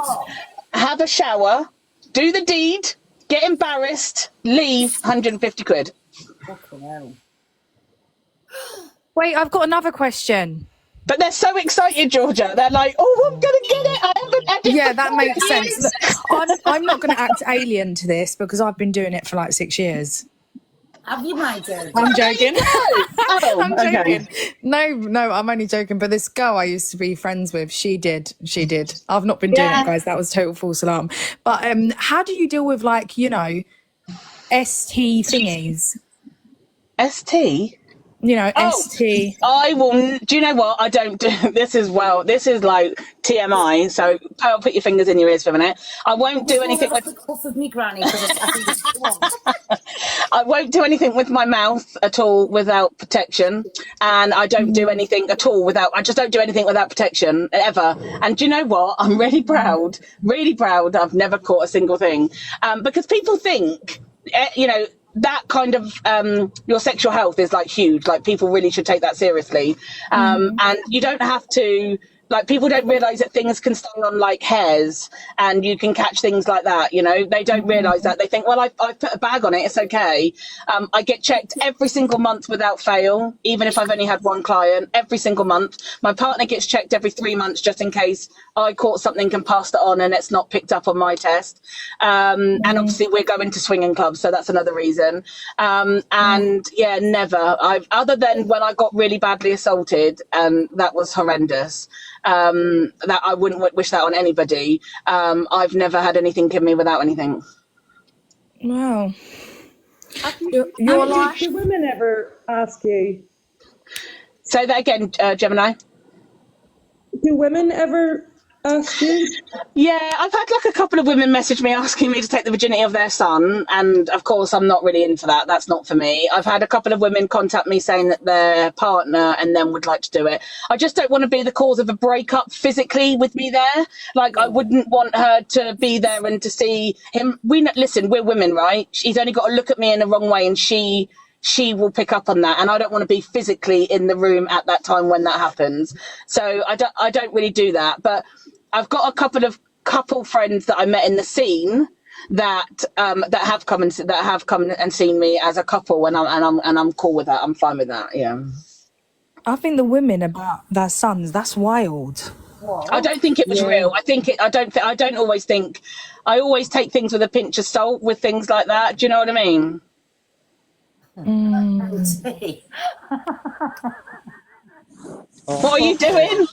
have a shower, do the deed, get embarrassed, leave, 150 quid. Fucking hell. Wait, I've got another question. But they're so excited, Georgia. They're like, "Oh, I'm gonna get it! I haven't had it." Yeah, that makes sense. Look, I'm not going to act alien to this because I've been doing it for like 6 years. Have you, my joke? I'm joking. I'm joking. Okay. No, I'm only joking. But this girl I used to be friends with, she did. I've not been doing it, guys. That was total false alarm. But how do you deal with, like, you know, ST thingies? ST? You know, ST. I will. Do you know what? I don't do this. Is like TMI. So Pearl, put your fingers in your ears for a minute. I won't do anything with. Of me granny, I won't do anything with my mouth at all without protection, and I don't do anything at all without. I just don't do anything without protection ever. And do you know what? I'm really proud. Really proud. I've never caught a single thing, because people think you know, that kind of your sexual health is like huge. Like people really should take that seriously. And you don't have to, like, people don't realize that things can stay on like hairs and you can catch things like that. You know, they don't realize that. They think, well, I've put a bag on it, it's okay. I get checked every single month without fail, even if I've only had one client, every single month. My partner gets checked every 3 months just in case I caught something and passed it on and it's not picked up on my test. And obviously we're going to swinging clubs, so that's another reason. And yeah, never. Other than when I got really badly assaulted, and that was horrendous. That I wouldn't wish that on anybody. I've never had anything in me without anything. Wow. You're like, do women ever ask you? Say that again, Gemini. Do women ever ask you? Yeah, I've had like a couple of women message me asking me to take the virginity of their son, and of course I'm not really into that. That's not for me. I've had a couple of women contact me saying that their partner and them would like to do it. I just don't want to be the cause of a breakup physically with me there. Like, I wouldn't want her to be there and to see him. Listen, we're women, right? He's only got to look at me in the wrong way and she will pick up on that, and I don't want to be physically in the room at that time when that happens. So I don't really do that. But I've got a couple friends that I met in the scene that have come and seen me as a couple, and I'm cool with that. I'm fine with that. Yeah. I think the women about their sons, that's wild. I don't think it was real. I don't always think. I always take things with a pinch of salt with things like that. Do you know what I mean? What are you doing?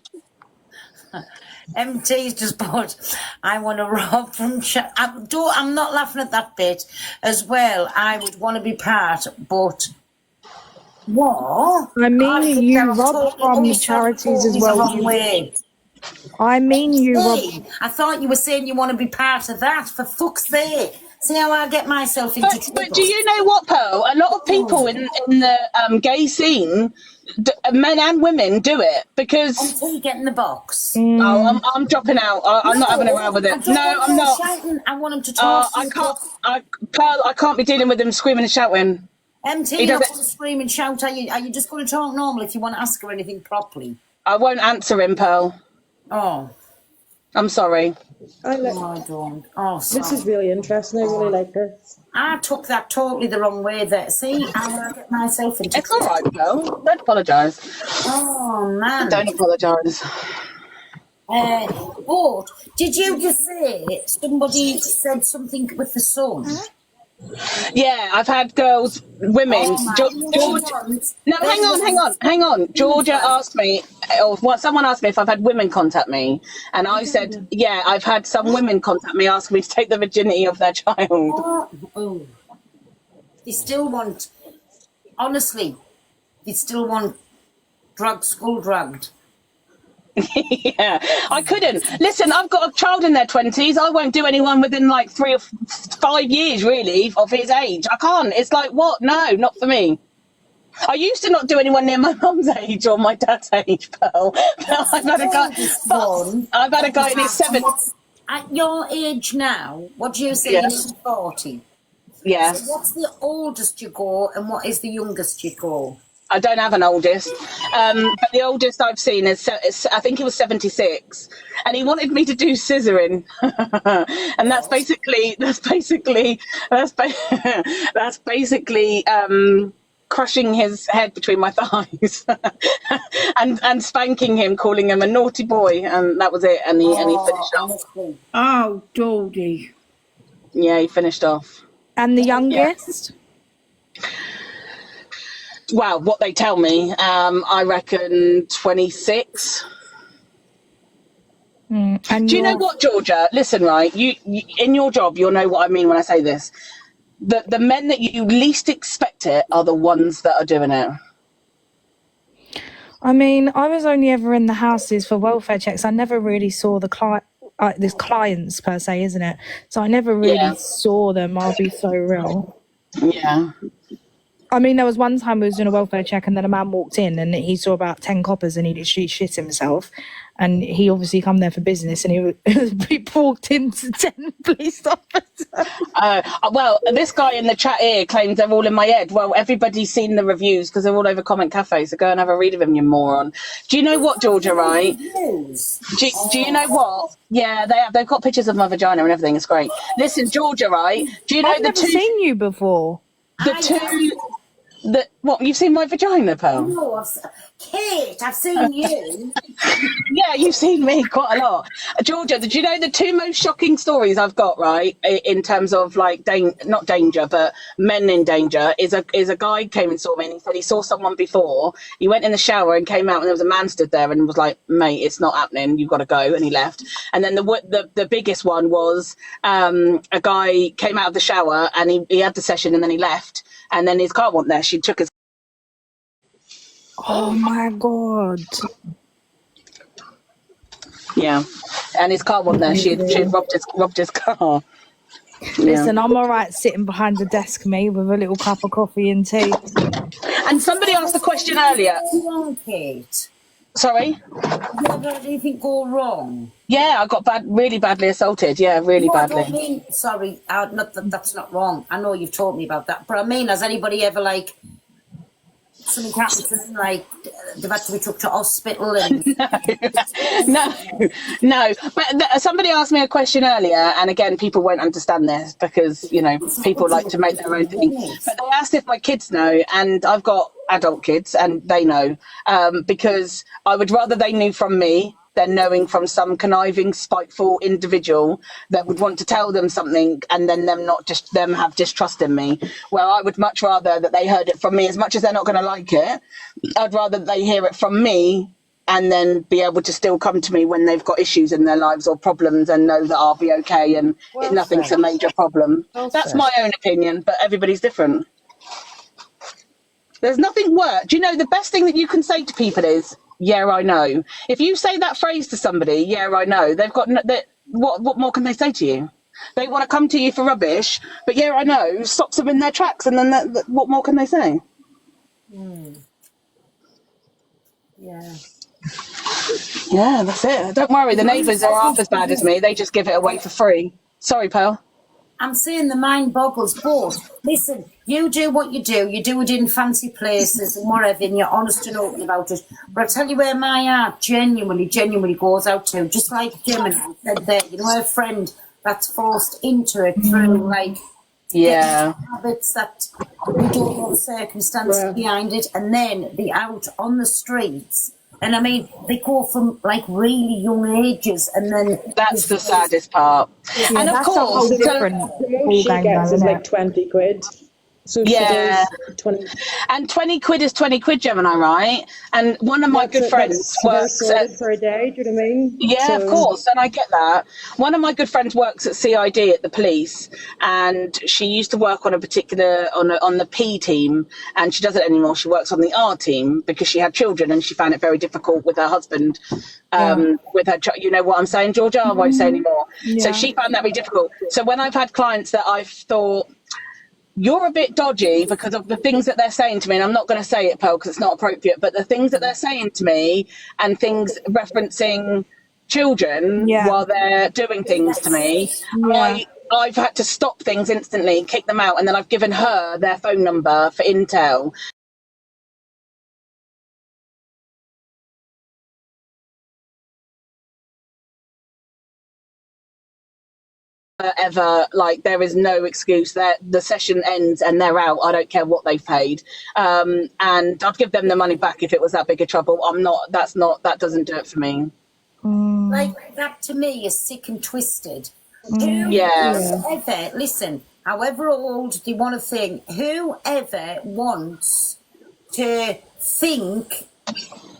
MT's just put, I want to rob from I'm not laughing at that bit as well. I would want to be part, but what? I mean, you rob from charities as well. I mean, you rob. I thought you were saying you want to be part of that. For fuck's sake. See how I get myself into trouble. But do you know what, Pearl? A lot of people in the gay scene, men and women, do it because. Until you get in the box. Oh, I'm dropping out. I'm not having a row with it. No, I'm not. Shouting. I want him to talk. Pearl, I can't be dealing with him screaming and shouting. MT, you're not going to scream and shout. Are you just going to talk normal if you want to ask her anything properly? I won't answer him, Pearl. Oh. I'm sorry. I don't. Oh, sorry. This is really interesting. I really like this. I took that totally the wrong way there. See, I get myself into It's all right, Pearl. Don't apologise. Oh, man. Don't apologise. But did you just say somebody said something with the son? Yeah, I've had women. Hang on. Georgia asked me, or someone asked me if I've had women contact me, and I said, yeah, I've had some women contact me asking me to take the virginity of their child. Oh. They still want, honestly, they still want school drugged. Yeah, I couldn't. Listen, I've got a child in their 20s. I won't do anyone within like 3 or 5 years, really, of his age. I can't. It's like, what? No, not for me. I used to not do anyone near my mum's age or my dad's age, Pearl. I've had a guy in his 70s. At your age now, what do you say? You're 40. Yeah. So what's the oldest you go, and what is the youngest you go? I don't have an oldest, but the oldest I've seen is I think he was 76, and he wanted me to do scissoring, and that's basically crushing his head between my thighs and spanking him, calling him a naughty boy, and that was it. And he finished off. Oh, Dodie. Yeah, he finished off. And the youngest? Yeah. Well, what they tell me, I reckon 26. And do you know what, Georgia? Listen, right, you in your job, you'll know what I mean when I say this. The men that you least expect it are the ones that are doing it. I mean, I was only ever in the houses for welfare checks. I never really saw there's clients per se, isn't it? So I never really saw them. I'll be so real. Yeah. I mean, there was one time we was doing a welfare check and then a man walked in and he saw about 10 coppers and he literally shit himself. And he obviously come there for business and he walked into 10 police officers. Well, this guy in the chat here claims they're all in my head. Well, everybody's seen the reviews because they're all over Comment Cafe, so go and have a read of them, you moron. Do you know what, Georgia, right? Do you know what? Yeah, they have. They've got pictures of my vagina and everything. It's great. Listen, Georgia, right? Do you know I've never seen you before. What, you've seen my vagina, Pearl? No, Kate, I've seen you. Yeah, you've seen me quite a lot. Georgia, did you know the 2 most shocking stories I've got, right, in terms of like not danger, but men in danger, is a guy came and saw me and he said he saw someone before. He went in the shower and came out and there was a man stood there and was like, mate, it's not happening, you've got to go, and he left. And then the biggest one was a guy came out of the shower and he had the session and then he left. And then his car wasn't there. She took his... Oh, my God. Yeah. And his car wasn't there. She had robbed his car. Listen, I'm all right sitting behind the desk, me, with a little cup of coffee and tea. And somebody asked a question earlier. Kate. Sorry? You ever had anything go wrong? Yeah, I got really badly assaulted. Yeah, really badly. I mean, sorry, that's not wrong. I know you've told me about that. But I mean, has anybody ever, like, something happened to them, like, they've had to be took to hospital and... No. But somebody asked me a question earlier, and again, people won't understand this because, you know, people like to make their own thing. But they asked if my kids know, and I've got adult kids, and they know, because I would rather they knew from me than knowing from some conniving, spiteful individual that would want to tell them something and then them have distrust in me. Well, I would much rather that they heard it from me. As much as they're not going to like it, I'd rather they hear it from me and then be able to still come to me when they've got issues in their lives or problems and know that I'll be okay and nothing's a major problem. That's my own opinion, but everybody's different. There's nothing worse. Do you know the best thing that you can say to people is, yeah, I know. If you say that phrase to somebody, yeah, I know, they've got what more can they say to you? They want to come to you for rubbish, but yeah, I know stops them in their tracks, and then what more can they say? Yeah. Yeah, that's it. Don't worry, the neighbours are half as bad as me. They just give it away for free. Sorry, Pearl. I'm saying the mind boggles, but listen, you do what you do it in fancy places and whatever, and you're honest and open about it. But I'll tell you where my heart genuinely goes out to, just like Gemini said there, you know, her friend that's forced into it through, like, habits that we don't know the circumstances behind it, and then the out on the streets. And I mean, they go from like really young ages, and then that's the saddest part. Yeah, and of course, the most she gets is like 20 quid. So yeah, 20. And 20 quid is 20 quid, Gemini, right? And one of my good friends works for a day. Do you know what I mean? Yeah, so... of course, and I get that. One of my good friends works at CID at the police, and she used to work on a particular on the P team, and she doesn't anymore. She works on the R team because she had children, and she found it very difficult with her husband. With her, you know what I'm saying, Georgia? I won't say anymore. So she found that very difficult. So when I've had clients that I've thought, you're a bit dodgy because of the things that they're saying to me, and I'm not going to say it, Pearl, because it's not appropriate, but the things that they're saying to me and things referencing children while they're doing things to me, I've had to stop things instantly, kick them out, and then I've given her their phone number for intel. Ever, like, there is no excuse that the session ends and they're out. I don't care what they've paid, and I'd give them the money back if it was that big a trouble. That doesn't do it for me. Like, that to me is sick and twisted. Whoever, listen, however old they want to think, whoever wants to think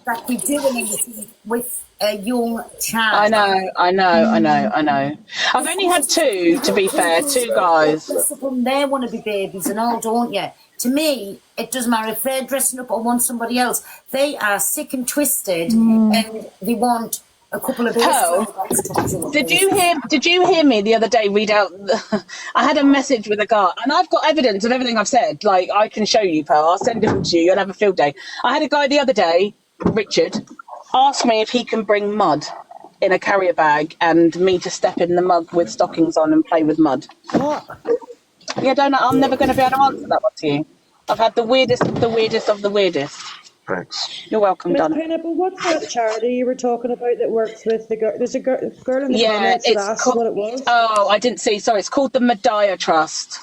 that they're doing anything with a young child. I know. I've only had two, to be fair, two guys. They want to be babies and all, don't you? To me, it doesn't matter if they're dressing up or want somebody else. They are sick and twisted, and they want a couple of Pearl, did you hear me the other day read out? I had a message with a guy, and I've got evidence of everything I've said. Like, I can show you, Pearl. I'll send it all to you. You'll have a field day. I had a guy the other day, Richard, ask me if he can bring mud in a carrier bag and me to step in the mud with stockings on and play with mud. What? Yeah, don't know. I'm never going to be able to answer that one to you. I've had the weirdest of the weirdest of the weirdest. Thanks. You're welcome, Miss Donna. Pineapple, what's that charity you were talking about that works with the girl? There's a girl in the comments that asked what it was. Oh, I didn't see. Sorry, it's called the Medea Trust.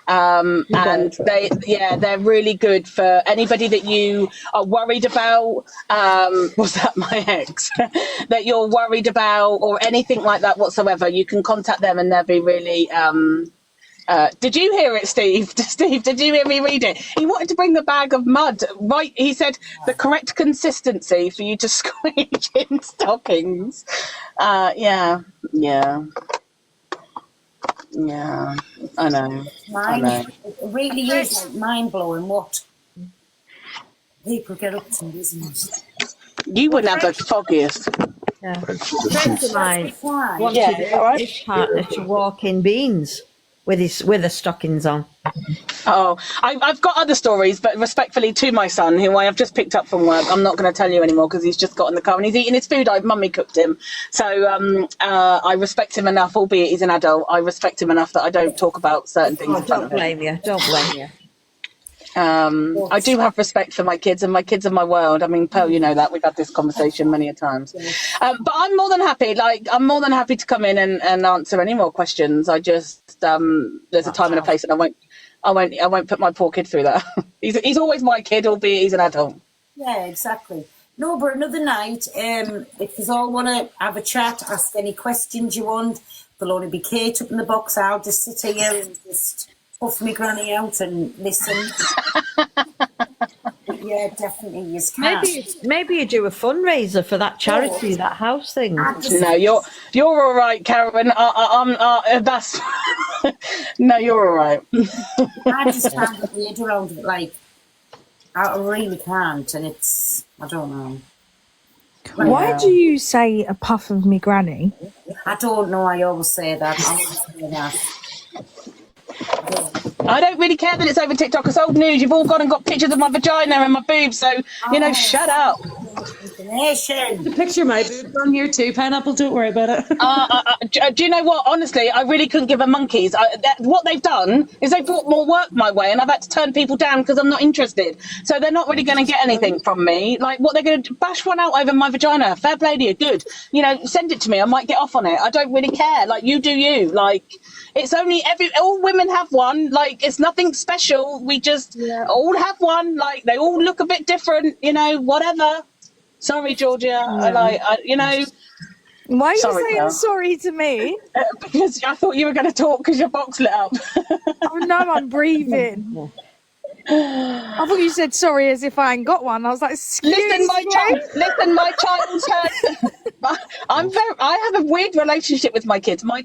And they're really good for anybody that you are worried about. Was that my ex? That you're worried about or anything like that whatsoever. You can contact them and they'll be really. Did you hear it, Steve? Steve, did you hear me read it? He wanted to bring the bag of mud, right? He said the correct consistency for you to squeeze in stockings. Yeah, I know. It really is like mind-blowing what people get up to, isn't it? You wouldn't have the foggiest. Yeah. A friend of mine wanted his partner to walk in beans with the stockings on. Oh, I've got other stories, but respectfully to my son, who I have just picked up from work, I'm not going to tell you anymore because he's just got in the car and he's eating his food. Mummy cooked him. So I respect him enough, albeit he's an adult. I respect him enough that I don't talk about certain things in front of him. Don't blame you. I do have respect for my kids, and my kids are my world. I mean, Pearl, you know that. We've had this conversation many a times. But I'm more than happy. I'm more than happy to come in and answer any more questions. I just there's a time and a place, and I won't put my poor kid through that. he's always my kid, albeit he's an adult. Yeah, exactly. No, but another night, if you all want to have a chat, ask any questions you want, there'll only be Kate up in the box. I'll just sit here and just puff my granny out and listen. Yeah, definitely, you can. Maybe you do a fundraiser for that charity, that house thing. No, you're all right, Karen. That's no, you're all right. I just can't get the head around it. Like, I really can't, and I don't know. Why do you say a puff of me granny? I don't know. I always say that. I don't really care that it's over TikTok. It's old news. You've all gone and got pictures of my vagina and my boobs, so shut up. The picture of my boobs on here too, Pineapple. Don't worry about it. Do you know what? Honestly, I really couldn't give a monkeys. What they've done is they've brought more work my way, and I've had to turn people down because I'm not interested. So they're not really going to get anything from me. Like, what they're going to bash one out over my vagina? Fair play to you. Good. Send it to me. I might get off on it. I don't really care. Like, you do you. Like, it's only all women have one. Like, it's nothing special. We just all have one. Like, they all look a bit different. Whatever. Sorry, Georgia. Why are you saying sorry to me? Because I thought you were going to talk because your box lit up. Oh no, I'm breathing. I thought you said sorry as if I ain't got one. I was like, listen, my child's heard. I have a weird relationship with my kids. My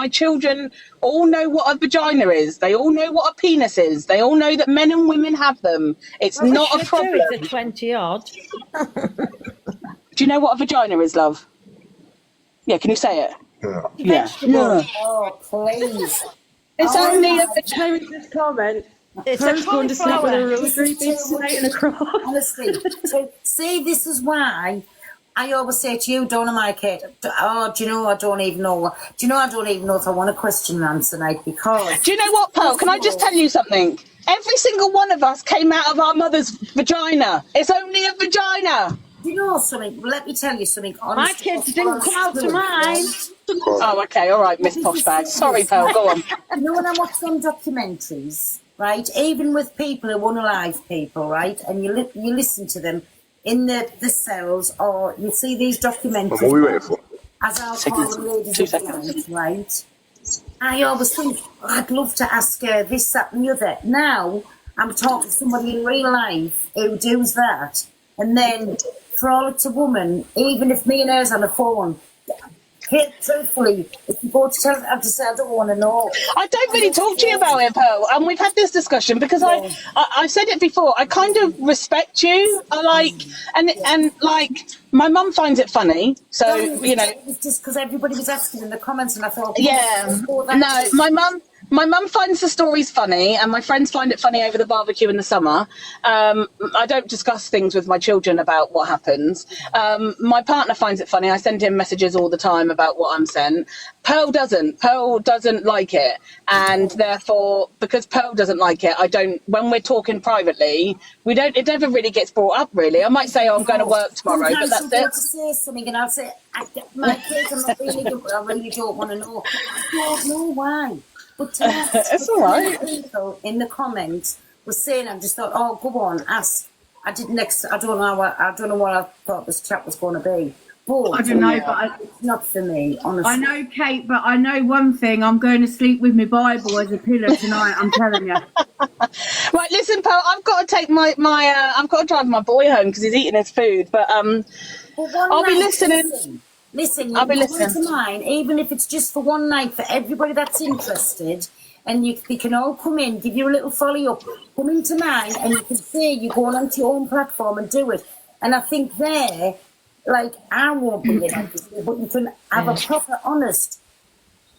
children all know what a vagina is. They all know what a penis is. They all know that men and women have them. It's not a problem. It's a 20-odd. Do you know what a vagina is, love? Yeah, can you say it? Yeah. Oh, please. It's only a vagina. Comment. It's going to sleep with a rosary beads tonight and a cross. Honestly, see, this is why I always say to you, Donna, my kid, do you know, I don't even know if I want a question and answer night because... Do you know what, Pearl? Can I just tell you something? Every single one of us came out of our mother's vagina. It's only a vagina. You know something? Let me tell you something. My kids didn't come out to mine. Oh, okay, all right, Miss Poshbag. Sorry, Pearl, go on. You know when I watch them documentaries, right? Even with people who are unalive people, right? And you listen to them in the cells, or you see these documentaries. What are we waiting for? As I'll call them, ladies of the night, right? I always think, I'd love to ask her this, that, and the other. Now, I'm talking to somebody in real life who does that. And then, for all it's a woman, even if me and her's on the phone, Truthfully, if you go to tell, I just say I don't want to know. I don't really talk to you about it, Pearl, and we've had this discussion because I've said it before. I kind of respect you. I like, and like my mum finds it funny, so you know. It was just because everybody was asking in the comments, and I thought, Yeah, no, my mum finds the stories funny, and my friends find it funny over the barbecue in the summer. I don't discuss things with my children about what happens. My partner finds it funny. I send him messages all the time about what I'm sent. Pearl doesn't. Pearl doesn't like it, and therefore, because Pearl doesn't like it, I don't. When we're talking privately, we don't. It never really gets brought up. Really, I might say, "Oh, I'm going to work tomorrow," but that's she'll it. go to say something, and I'll say, "My kids, I really don't want to know." I don't know why. But It's all right. People in the comments were saying, I just thought, "Oh, go on, ask." I don't know what I thought this chat was going to be. But I don't know, but it's not for me, honestly. I know, Kate, but I know one thing. I'm going to sleep with my Bible as a pillow tonight. I'm telling you. Right, listen, Pearl. I've got to take I've got to drive my boy home because he's eating his food. But I'll be listening. Listen, I'll be you come listening. to mine, even if it's just for one night, for everybody that's interested, and they can all come in, give you a little follow up, come into mine, and you can say you're going onto your own platform and do it. And I think there, like, I won't be in everything, but you can have a proper, honest.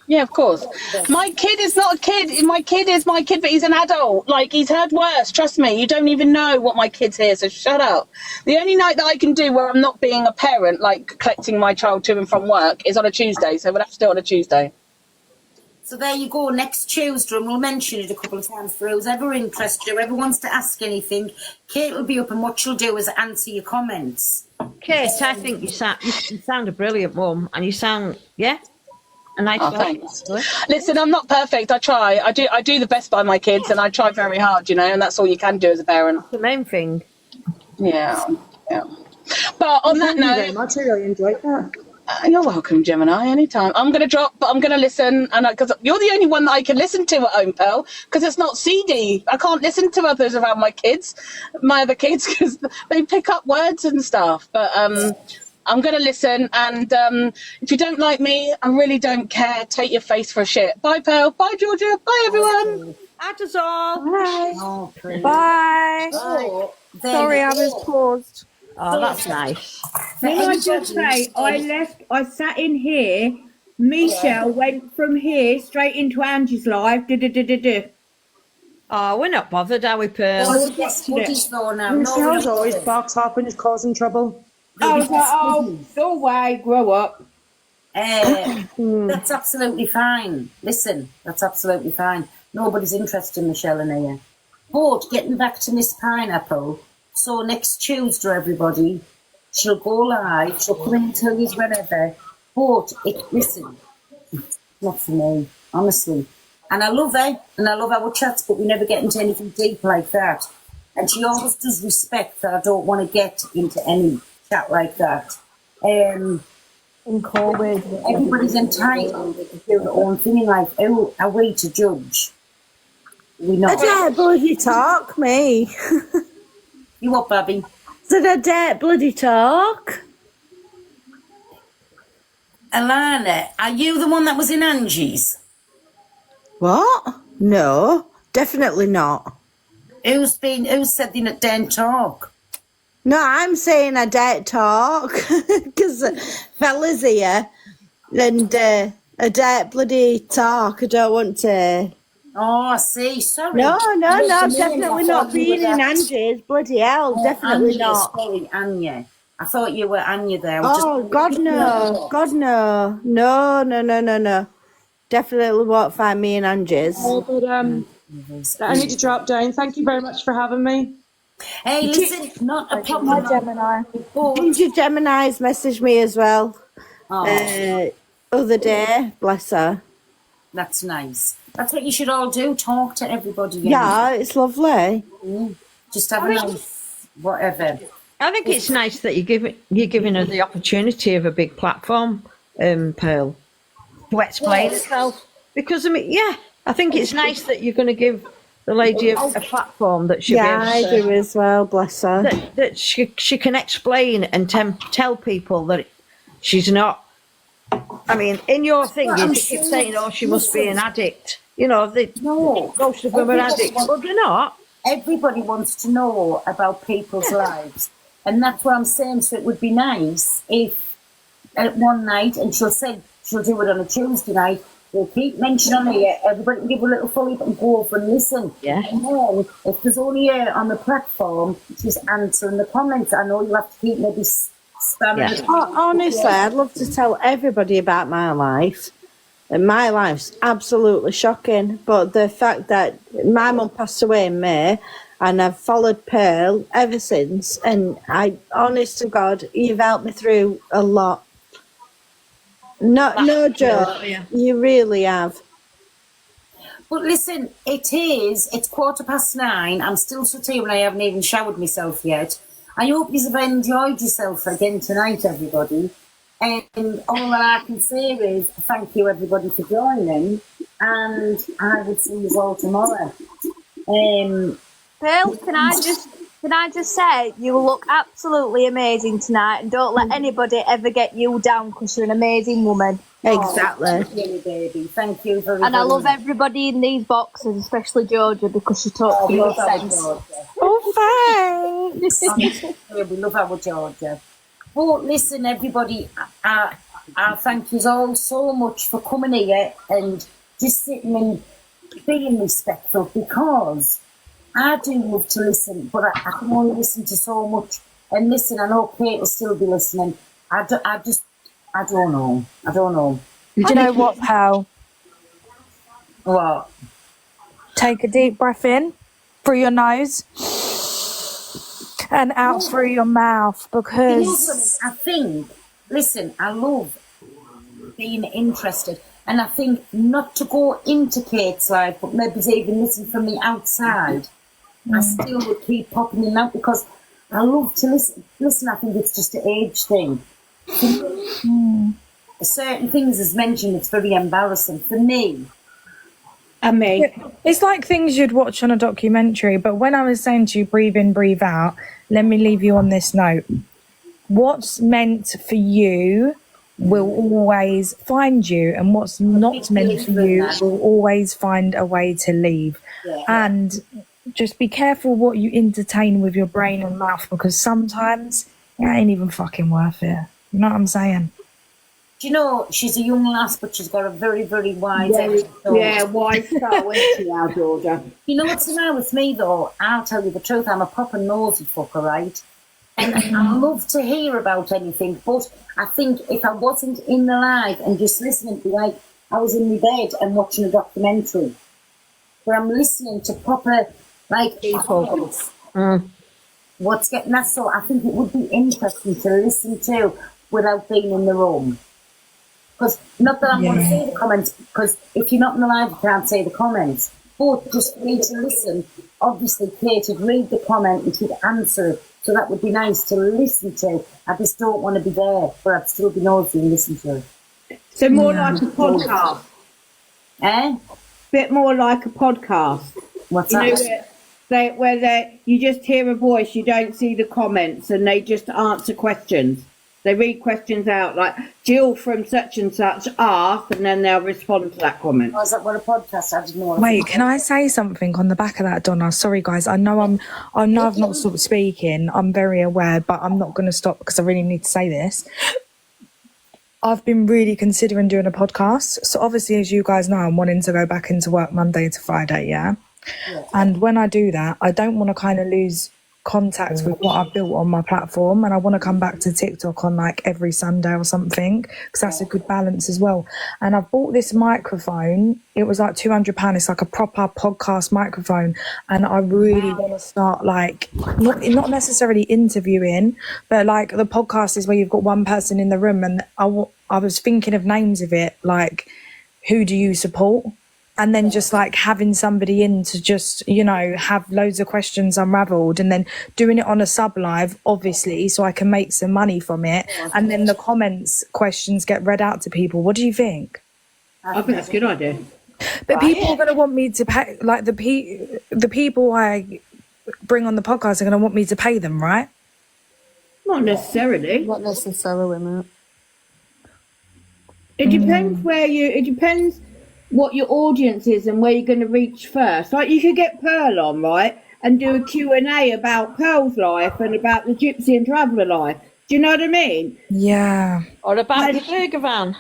Yeah, of course. My kid is not a kid. My kid is my kid, but he's an adult. Like, he's heard worse. Trust me. You don't even know what my kid's here, so shut up. The only night that I can do where I'm not being a parent, like collecting my child to and from work, is on a Tuesday. So we'll have to do it on a Tuesday. So there you go, next Tuesday, and we'll mention it a couple of times for who's ever interested, whoever wants to ask anything. Kate will be up, and what she'll do is answer your comments. Kate, I think you sound a brilliant mum, and you sound, a nice thanks. Listen, I'm not perfect. I try. I do the best by my kids, and I try very hard, you know, and that's all you can do as a parent. That's the main thing. Yeah. But on that note, Thank you very much. I really enjoyed that. You're welcome, Gemini. Anytime. I'm going to drop, but I'm going to listen, and because you're the only one that I can listen to at home, Pearl, because it's not CD. I can't listen to others around my other kids, because they pick up words and stuff. But I'm going to listen, and if you don't like me, I really don't care. Take your face for a shit. Bye, Pearl. Bye, Georgia. Bye, everyone. At us all. Bye. Oh, Bye. Oh, Sorry, I was paused. Oh, that's nice. Can I just say, I sat in here, Michelle went from here straight into Angie's live. Oh, we're not bothered, are we, Pearl? Oh, yes, what is though now? Michelle's always box hopping, just causing trouble. I was like, oh, go away, grow up. That's absolutely fine. Listen, that's absolutely fine. Nobody's interested in Michelle in here. But getting back to Miss Pineapple, so next Tuesday, everybody, she'll go live, she'll come in and tell you whenever. But listen, it's not for me, honestly. And I love her, and I love our chats, but we never get into anything deep like that. And she always does respect that I don't want to get into any chat like that. Everybody's entitled to do their own thing in life. Who are we to judge? We not. I dare bloody talk, me. You what, Babby? Did I dare bloody talk? Alana, are you the one that was in Angie's? What? No, definitely not. Who said they daren't talk? No, I'm saying I dare talk because fella's here and I dare bloody talk. I don't want to. Oh, I see. Sorry. No, definitely not being in Angie's. Bloody hell, definitely Anya, not. Sorry, Anya. I thought you were Anya there. God, no. God, no. No. Definitely won't find me in Angie's. Oh, but I need to drop down. Thank you very much for having me. Hey, listen, not a problem. Gemini. Ginger Gemini's messaged me as well. Other day, bless her. That's nice. That's what you should all do. Talk to everybody. Yeah, it's lovely. Just have a nice whatever. I think it's nice that you're giving her the opportunity of a big platform, Pearl, to explain herself. Because I think it's nice that you're going to give the lady a platform that she I do as well. Bless her. That she can explain and tell people that she's not I mean, in your thing, Well, you I'm keep sure- saying, "Oh, she must be an addict." You know, most of them are Everybody addicts, but they're not. Everybody wants to know about people's lives, and that's what I'm saying. So it would be nice if one night, and she'll do it on a Tuesday night. We'll keep mentioning it. Everybody can give a little follow up and go over and listen. Yeah. And then if there's only her on the platform, just answering the comments. I know you have to keep maybe spamming. Yeah. Honestly, I'd love to tell everybody about my life. And my life's absolutely shocking. But the fact that my mum passed away in May, and I've followed Pearl ever since, and honest to God, you've helped me through a lot. No joke, you really have. But listen, it's 9:15. I'm still sat here and I haven't even showered myself yet. I hope you've enjoyed yourself again tonight, everybody. And all that I can say is thank you, everybody, for joining. And I will see you all tomorrow. Pearl, can I just say you look absolutely amazing tonight, and don't let anybody ever get you down because you're an amazing woman. Exactly. Thank you, baby. Thank you very much. And I love everybody in these boxes, especially Georgia, because she talks to you sense. Oh, thanks. We love our Georgia. But listen, everybody, I thank you all so much for coming here and just sitting and being respectful, because I do love to listen, but I can only listen to so much. And listen, I know Kate will still be listening. I don't know. Do you know what, pal? What? Take a deep breath in through your nose and out through your mouth, because I think, listen, I love being interested, and I think not to go into Kate's life, but maybe to even listen from the outside. I still would keep popping in out because I love to listen. Listen, I think it's just an age thing. Certain things, as mentioned, it's very embarrassing for me. And me. It's like things you'd watch on a documentary, but when I was saying to you, breathe in, breathe out, let me leave you on this note. What's meant for you will always find you, and what's not meant for you will always find a way to leave. Yeah. And just be careful what you entertain with your brain and mouth, because sometimes it ain't even fucking worth it. You know what I'm saying? Do you know, she's a young lass, but she's got a very, very wise wise start, isn't she, our Georgia? You know what's the matter with me, though? I'll tell you the truth, I'm a proper nosy fucker, right? And I love to hear about anything, but I think if I wasn't in the live and just listening, it'd be like I was in my bed and watching a documentary, where I'm listening to proper, like, people. What's getting that, so I think it would be interesting to listen to without being in the room. Because, not that I'm going to say the comments, because if you're not in the live, you can't say the comments. But just for me to listen, obviously Kate would read the comment and she'd answer it. So that would be nice to listen to. I just don't want to be there, but I'd still be nosy and listen to it. So more like a podcast. Bit more like a podcast. What's that? Where you just hear a voice, you don't see the comments, and they just answer questions. They read questions out, like Jill from such and such asked, and then they'll respond to that comment. Oh, is that what a podcast? I didn't know. Wait, can I say something on the back of that, Donna? Sorry, guys. I know I've not stopped speaking. I'm very aware, but I'm not going to stop because I really need to say this. I've been really considering doing a podcast. So obviously, as you guys know, I'm wanting to go back into work Monday to Friday, yeah? And when I do that, I don't want to kind of lose contact with what I've built on my platform, and I want to come back to TikTok on like every Sunday or something, because that's a good balance as well. And I've bought this microphone. It was like £200. It's like a proper podcast microphone, and I really want to start like not necessarily interviewing, but like the podcast is where you've got one person in the room, and I was thinking of names of it, like who do you support? And then just like having somebody in to just, you know, have loads of questions unraveled, and then doing it on a sub live, obviously, so I can make some money from it. And then the comments questions get read out to people. What do you think? I think that's a good idea. But people are going to want me to pay, like the people I bring on the podcast are going to want me to pay them, right? Not necessarily. Not necessarily, mate. It depends it depends what your audience is and where you're going to reach first. Like, you could get Pearl on, right, and do a Q&A about Pearl's life and about the Gypsy and Traveller life. Do you know what I mean? Yeah. Or about your burger van.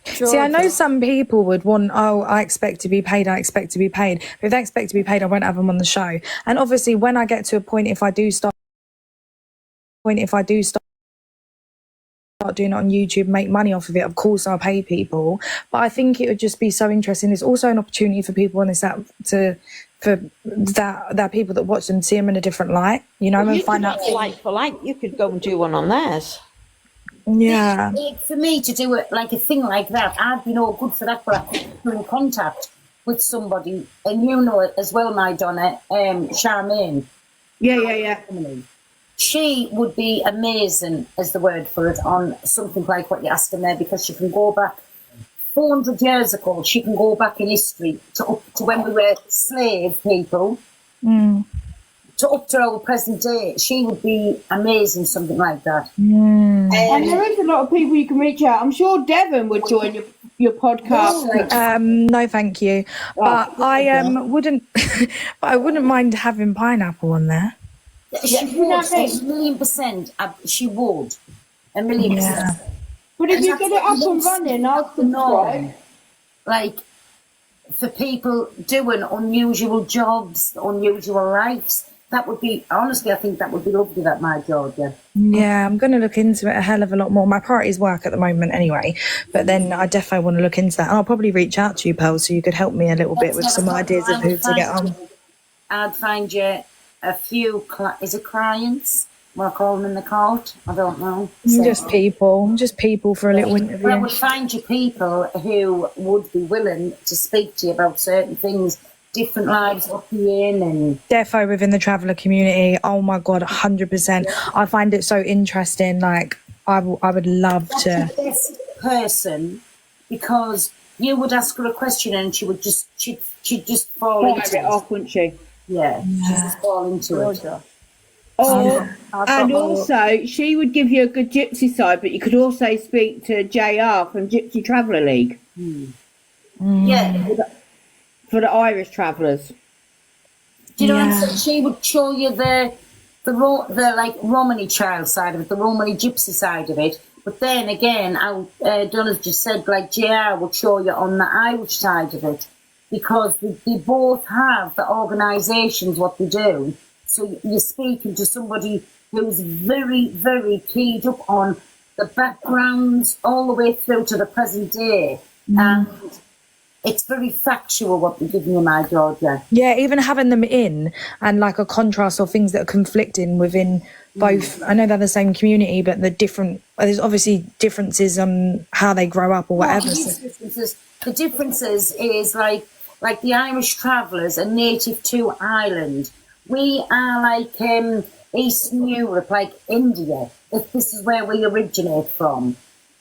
See, I know some people would want, oh, I expect to be paid, I expect to be paid. But if they expect to be paid, I won't have them on the show. And obviously, when I get to a point, if I do start doing it on YouTube, make money off of it, of course I'll pay people. But I think it would just be so interesting. There's also an opportunity for people on this app for people that watch them, see them in a different light, you know, and find out. Like for like, you could go and do one on theirs. Yeah. For me to do it like a thing like that, I'd be no good for that, but I'm in contact with somebody, and you know it as well, my Donna, Charmaine. Yeah. She would be amazing, as the word for it, on something like what you're asking there, because she can go back 400 years ago. She can go back in history to when we were slave people, to up to our present day. She would be amazing, something like that. And there is a lot of people you can reach out. I'm sure Devon would join your podcast. No, thank you. But I wouldn't. But I wouldn't mind having Pineapple on there. She would, a 1,000,000%. She would, 1,000,000%. But if you get it up and running, I'll subscribe. Like, for people doing unusual jobs, unusual lives, that would be, honestly, I think that would be lovely, that, my Georgia. Yeah, I'm going to look into it a hell of a lot more. My priority is work at the moment anyway, but then I definitely want to look into that. And I'll probably reach out to you, Pearl, so you could help me a little bit with some ideas of who to get on. I'd find you a few, is it clients? What I call them in the court? I don't know. Just people for a little interview. Well, I would find you people who would be willing to speak to you about certain things, different lives up in, and defo within the traveller community. Oh my god, 100%. I find it so interesting. Like, I would love to. The best person, because you would ask her a question and she would just she'd just fall into it off, wouldn't she? Yeah, she'd just fall into it. And also, she would give you a good gypsy side, but you could also speak to JR from Gypsy Traveller League. Yeah. For the Irish travellers. Do you know what I'm saying? She would show you the like Romany child side of it, the Romany gypsy side of it. But then again, Donna just said, like, JR would show you on the Irish side of it, because they both have the organisations, what they do. So you're speaking to somebody who's very, very keyed up on the backgrounds all the way through to the present day. And it's very factual what they're giving you, my Georgia. Yeah, even having them in and like a contrast or things that are conflicting within both. I know they're the same community, but there's obviously differences on how they grow up or whatever. The differences is like the Irish travellers are native to Ireland. We are like Eastern Europe, like India, if this is where we originate from.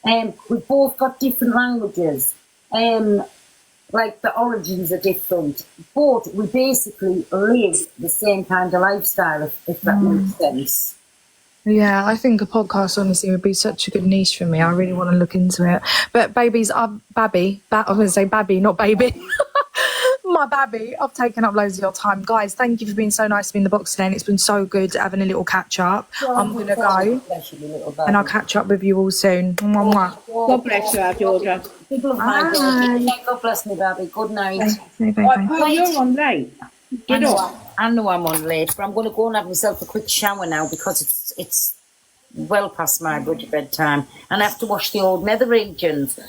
We've both got different languages. Like the origins are different. But we basically live the same kind of lifestyle, if that makes sense. Yeah, I think a podcast honestly would be such a good niche for me. I really want to look into it. But babies, I'm going to say babby, not baby. My babby, I've taken up loads of your time. Guys, thank you for being so nice to be in the box today, and it's been so good having a little catch up. I'm going to go, and I'll catch up with you all soon. God bless you, our Georgia. God bless me, baby. Good night. You're on late. I know I'm on late, but I'm going to go and have myself a quick shower now, because it's well past my bloody bedtime, and I have to wash the old nether regions.